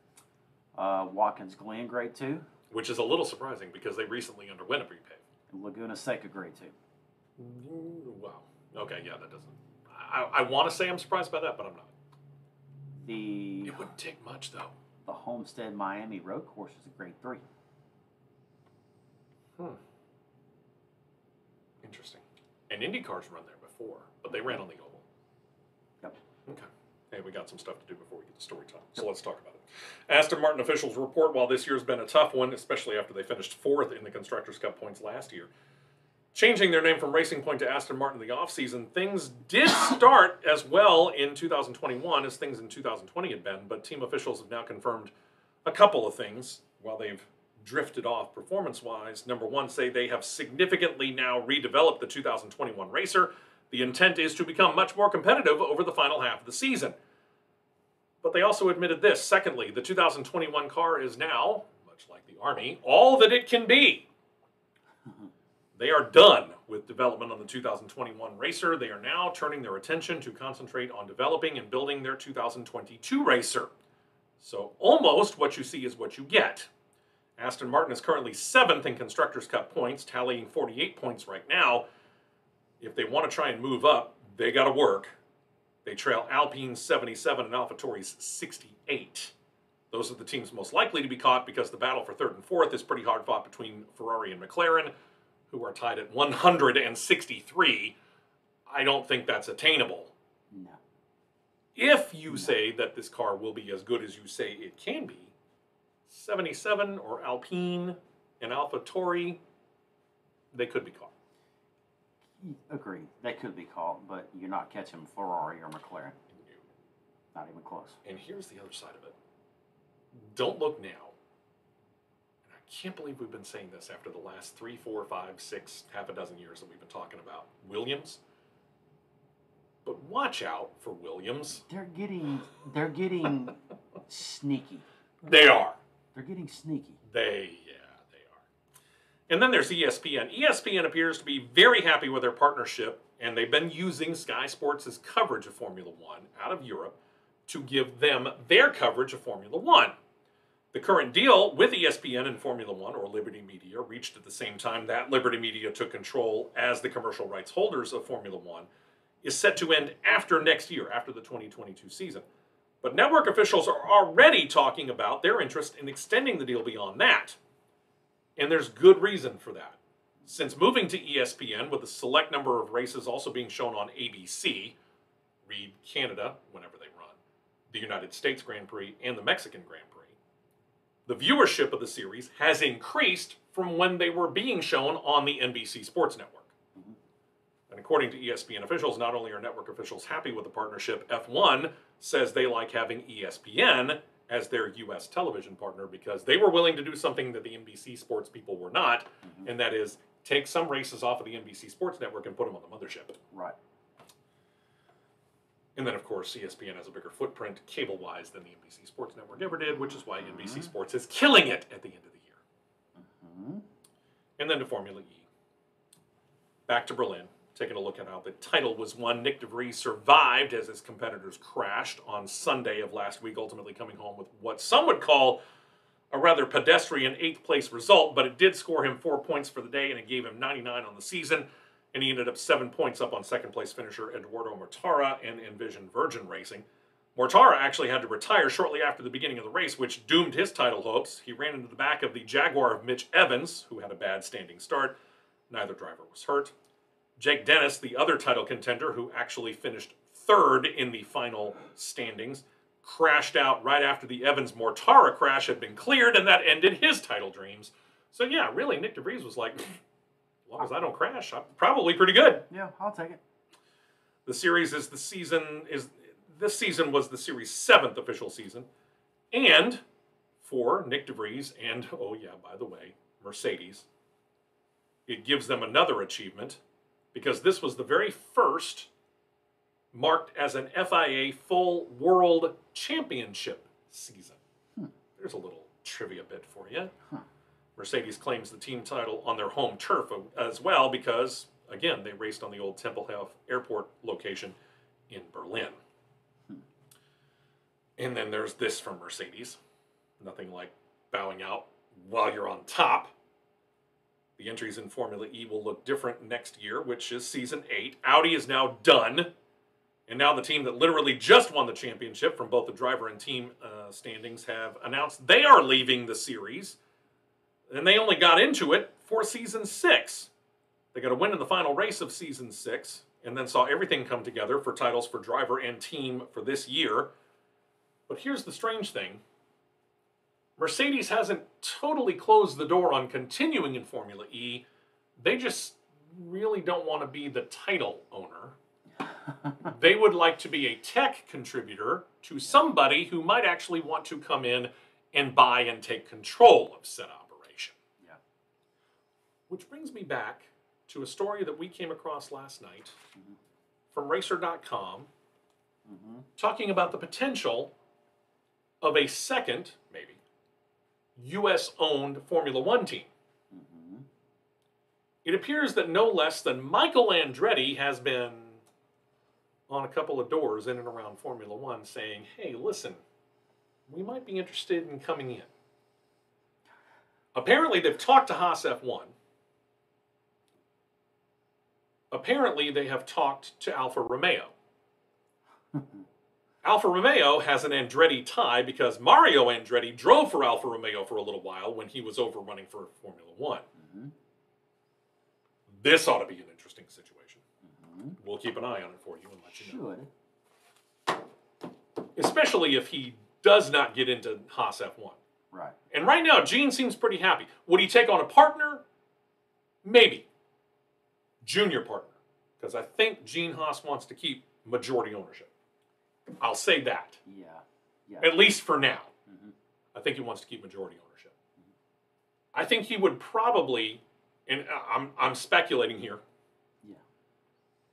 Watkins Glen, Grade 2. Which is a little surprising because they recently underwent a repave. Laguna Seca, Grade 2. Wow. Okay, yeah, that doesn't... I want to say I'm surprised by that, but I'm not. It wouldn't take much, though. The Homestead Miami Road Course is a Grade 3. Interesting. And IndyCar's run there before, but they ran on the oval. Yep. Okay. Hey, we got some stuff to do before we get to story time, so let's talk about it. Aston Martin officials report while this year's been a tough one, especially after they finished 4th in the Constructors' Cup points last year, changing their name from Racing Point to Aston Martin in the offseason, things did start as well in 2021 as things in 2020 had been, but team officials have now confirmed a couple of things while they've drifted off performance-wise. Number one, say they have significantly now redeveloped the 2021 racer. The intent is to become much more competitive over the final half of the season. But they also admitted this. Secondly, the 2021 car is now, much like the Army, all that it can be. They are done with development on the 2021 racer. They are now turning their attention to concentrate on developing and building their 2022 racer. So almost what you see is what you get. Aston Martin is currently 7th in Constructors' Cup points, tallying 48 points right now. If they want to try and move up, they got to work. They trail Alpine's 77 and AlphaTauri's 68. Those are the teams most likely to be caught because the battle for 3rd and 4th is pretty hard fought between Ferrari and McLaren, who are tied at 163. I don't think that's attainable. No. If you say that this car will be as good as you say it can be, 77 or Alpine and AlphaTauri, they could be caught. Agreed. They could be caught, but you're not catching Ferrari or McLaren. Not even close. And here's the other side of it. Don't look now. And I can't believe we've been saying this after the last 3, 4, 5, 6, half a dozen years that we've been talking about Williams. But watch out for Williams. They're getting sneaky. They are. They're getting sneaky. They are. And then there's ESPN. ESPN appears to be very happy with their partnership, and they've been using Sky Sports' coverage of Formula One out of Europe to give them their coverage of Formula One. The current deal with ESPN and Formula One, or Liberty Media, reached at the same time that Liberty Media took control as the commercial rights holders of Formula One, is set to end after next year, after the 2022 season. But network officials are already talking about their interest in extending the deal beyond that. And there's good reason for that. Since moving to ESPN, with a select number of races also being shown on ABC, read Canada, whenever they run, the United States Grand Prix, and the Mexican Grand Prix, the viewership of the series has increased from when they were being shown on the NBC Sports Network. And according to ESPN officials, not only are network officials happy with the partnership, F1 says they like having ESPN as their U.S. television partner because they were willing to do something that the NBC Sports people were not, and that is take some races off of the NBC Sports Network and put them on the mothership. Right. And then, of course, ESPN has a bigger footprint cable-wise than the NBC Sports Network ever did, which is why NBC Sports is killing it at the end of the year. And then to Formula E. Back to Berlin, taking a look at how the title was won. Nick DeVries survived as his competitors crashed on Sunday of last week, ultimately coming home with what some would call a rather pedestrian 8th place result, but it did score him 4 points for the day, and it gave him 99 on the season. And he ended up 7 points up on second-place finisher Eduardo Mortara and Envision Virgin Racing. Mortara actually had to retire shortly after the beginning of the race, which doomed his title hopes. He ran into the back of the Jaguar of Mitch Evans, who had a bad standing start. Neither driver was hurt. Jake Dennis, the other title contender, who actually finished 3rd in the final standings, crashed out right after the Evans-Mortara crash had been cleared, and that ended his title dreams. So yeah, really, Nick DeVries was like, as long as I don't crash, I'm probably pretty good. Yeah, I'll take it. The series is the season is this season was the series' 7th official season, and for Nick DeVries and oh yeah, by the way, Mercedes, it gives them another achievement because this was the very first marked as an FIA full World Championship season. There's a little trivia bit for you. Mercedes claims the team title on their home turf as well because, again, they raced on the old Tempelhof Airport location in Berlin. And then there's this from Mercedes. Nothing like bowing out while you're on top. The entries in Formula E will look different next year, which is season 8. Audi is now done. And now the team that literally just won the championship from both the driver and team standings have announced they are leaving the series. And they only got into it for season 6. They got a win in the final race of season 6, and then saw everything come together for titles for driver and team for this year. But here's the strange thing. Mercedes hasn't totally closed the door on continuing in Formula E. They just really don't want to be the title owner. They would like to be a tech contributor to somebody who might actually want to come in and buy and take control of said operation. Which brings me back to a story that we came across last night from Racer.com talking about the potential of a second, maybe, U.S.-owned Formula One team. It appears that no less than Michael Andretti has been on a couple of doors in and around Formula One saying, hey, listen, we might be interested in coming in. Apparently, they've talked to Haas F1. Apparently, they have talked to Alfa Romeo. Alfa Romeo has an Andretti tie because Mario Andretti drove for Alfa Romeo for a little while when he was over running for Formula One. This ought to be an interesting situation. We'll keep an eye on it for you and let you know. Especially if he does not get into Haas F1. Right. And right now, Gene seems pretty happy. Would he take on a partner? Maybe. Junior partner. Because I think Gene Haas wants to keep majority ownership. I'll say that. Yeah. At least for now. I think he wants to keep majority ownership. I think he would probably, and I'm speculating here,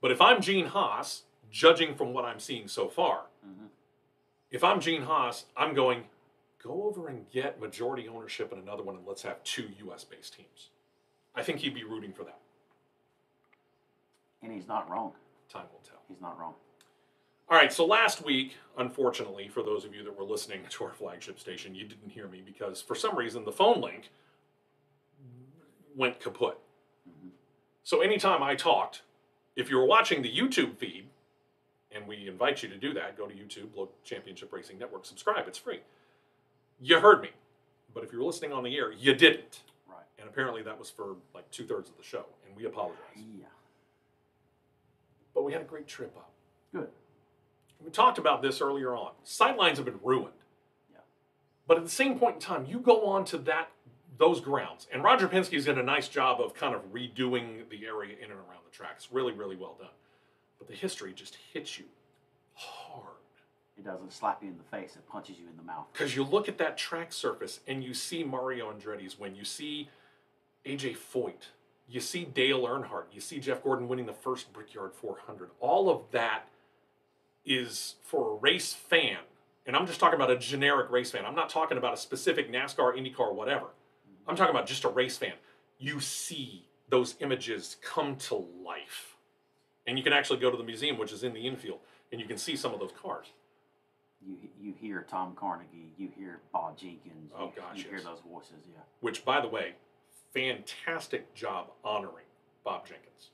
but if I'm Gene Haas, judging from what I'm seeing so far, if I'm Gene Haas, I'm going, go over and get majority ownership in another one and let's have 2 U.S.-based teams. I think he'd be rooting for that. And he's not wrong. Time will tell. He's not wrong. All right, so last week, unfortunately, for those of you that were listening to our flagship station, you didn't hear me because for some reason the phone link went kaput. So anytime I talked, if you were watching the YouTube feed, and we invite you to do that, go to YouTube, look Championship Racing Network, subscribe, it's free. You heard me. But if you were listening on the air, you didn't. Right. And apparently that was for like 2/3 of the show, and we apologize. Yeah. But we had a great trip up. Good. We talked about this earlier on. Sightlines have been ruined. Yeah. But at the same point in time, you go on to those grounds, and Roger Penske's done a nice job of kind of redoing the area in and around the tracks. Really, really well done. But the history just hits you hard. It doesn't slap you in the face. It punches you in the mouth. Because you look at that track surface, and you see Mario Andretti's win. You see AJ Foyt. You see Dale Earnhardt. You see Jeff Gordon winning the first Brickyard 400. All of that is for a race fan. And I'm just talking about a generic race fan. I'm not talking about a specific NASCAR, Indycar, whatever. I'm talking about just a race fan. You see those images come to life. And you can actually go to the museum, which is in the infield, and you can see some of those cars. You hear Tom Carnegie. You hear Bob Jenkins. Oh, gosh, You hear yes. those voices, yeah. Which, by the way, fantastic job honoring Bob Jenkins.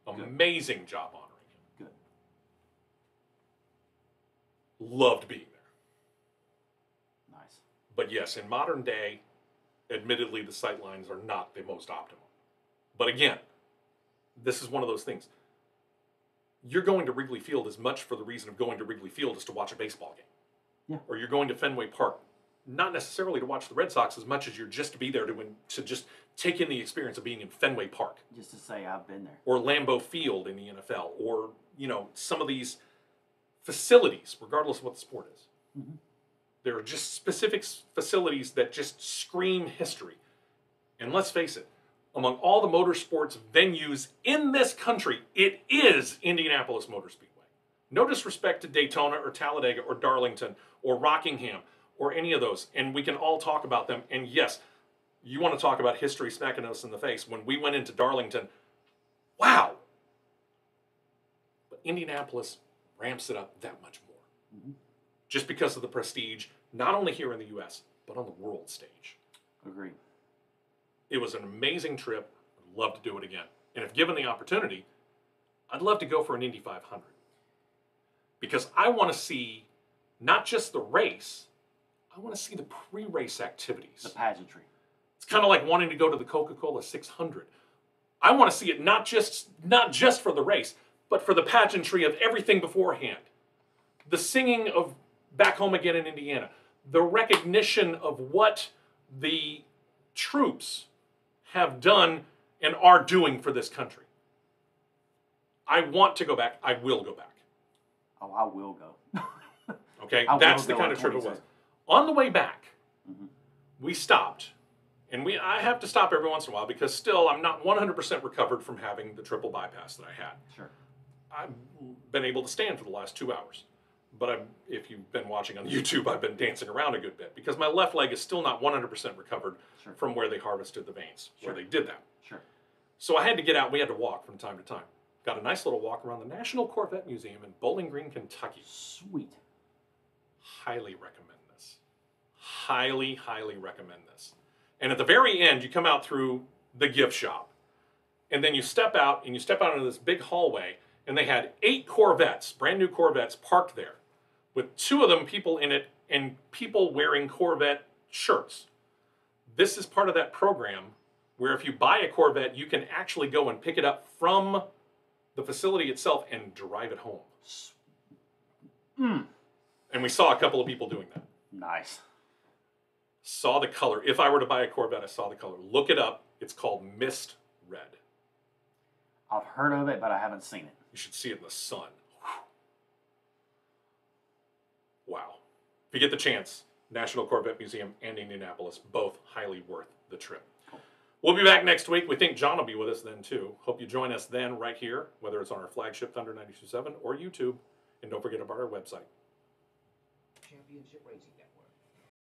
Amazing job honoring him. Good. Loved being there. Nice. But yes, in modern day, admittedly, the sightlines are not the most optimal. But again, this is one of those things. You're going to Wrigley Field as much for the reason of going to Wrigley Field as to watch a baseball game. Yeah. Or you're going to Fenway Park, not necessarily to watch the Red Sox as much as you're just to be there to just take in the experience of being in Fenway Park. Just to say I've been there. Or Lambeau Field in the NFL, or, some of these facilities, regardless of what the sport is. Mm-hmm. There are just specific facilities that just scream history. And let's face it, among all the motorsports venues in this country, it is Indianapolis Motor Speedway. No disrespect to Daytona or Talladega or Darlington or Rockingham or any of those. And we can all talk about them. And yes, you want to talk about history smacking us in the face. When we went into Darlington, wow. But Indianapolis ramps it up that much more. Mm-hmm. Just because of the prestige, not only here in the U.S., but on the world stage. Agreed. It was an amazing trip. I'd love to do it again. And if given the opportunity, I'd love to go for an Indy 500. Because I want to see not just the race, I want to see the pre-race activities. The pageantry. It's kind of like wanting to go to the Coca-Cola 600. I want to see it not just for the race, but for the pageantry of everything beforehand. The singing of Back Home Again in Indiana. The recognition of what the troops have done and are doing for this country. I want to go back. I will go back. Oh, I will go. Okay, I that's will the go kind in of trip it was. 27. On the way back, Mm-hmm. we stopped. And I have to stop every once in a while because still I'm not 100% recovered from having the triple bypass that I had. Sure. I've been able to stand for the last 2 hours. But if you've been watching on YouTube, I've been dancing around a good bit because my left leg is still not 100% recovered Sure. from where they harvested the veins, Sure. where they did that. Sure. So I had to get out. We had to walk from time to time. Got a nice little walk around the National Corvette Museum in Bowling Green, Kentucky. Sweet. Highly recommend this. Highly, highly recommend this. And at the very end, you come out through the gift shop. And then you step out, and you step out into this big hallway, and they had 8 Corvettes, brand new Corvettes, parked there, with 2 of them people in it, and people wearing Corvette shirts. This is part of that program where if you buy a Corvette, you can actually go and pick it up from the facility itself and drive it home. And we saw a couple of people doing that. Nice. Saw the color. If I were to buy a Corvette, I saw the color. Look it up. It's called Mist Red. I've heard of it, but I haven't seen it. You should see it in the sun. Wow. If you get the chance, National Corvette Museum and Indianapolis, both highly worth the trip. Cool. We'll be back next week. We think John will be with us then too. Hope you join us then right here, whether it's on our flagship Thunder 92.7 or YouTube. And don't forget about our website. Championship Racing Network.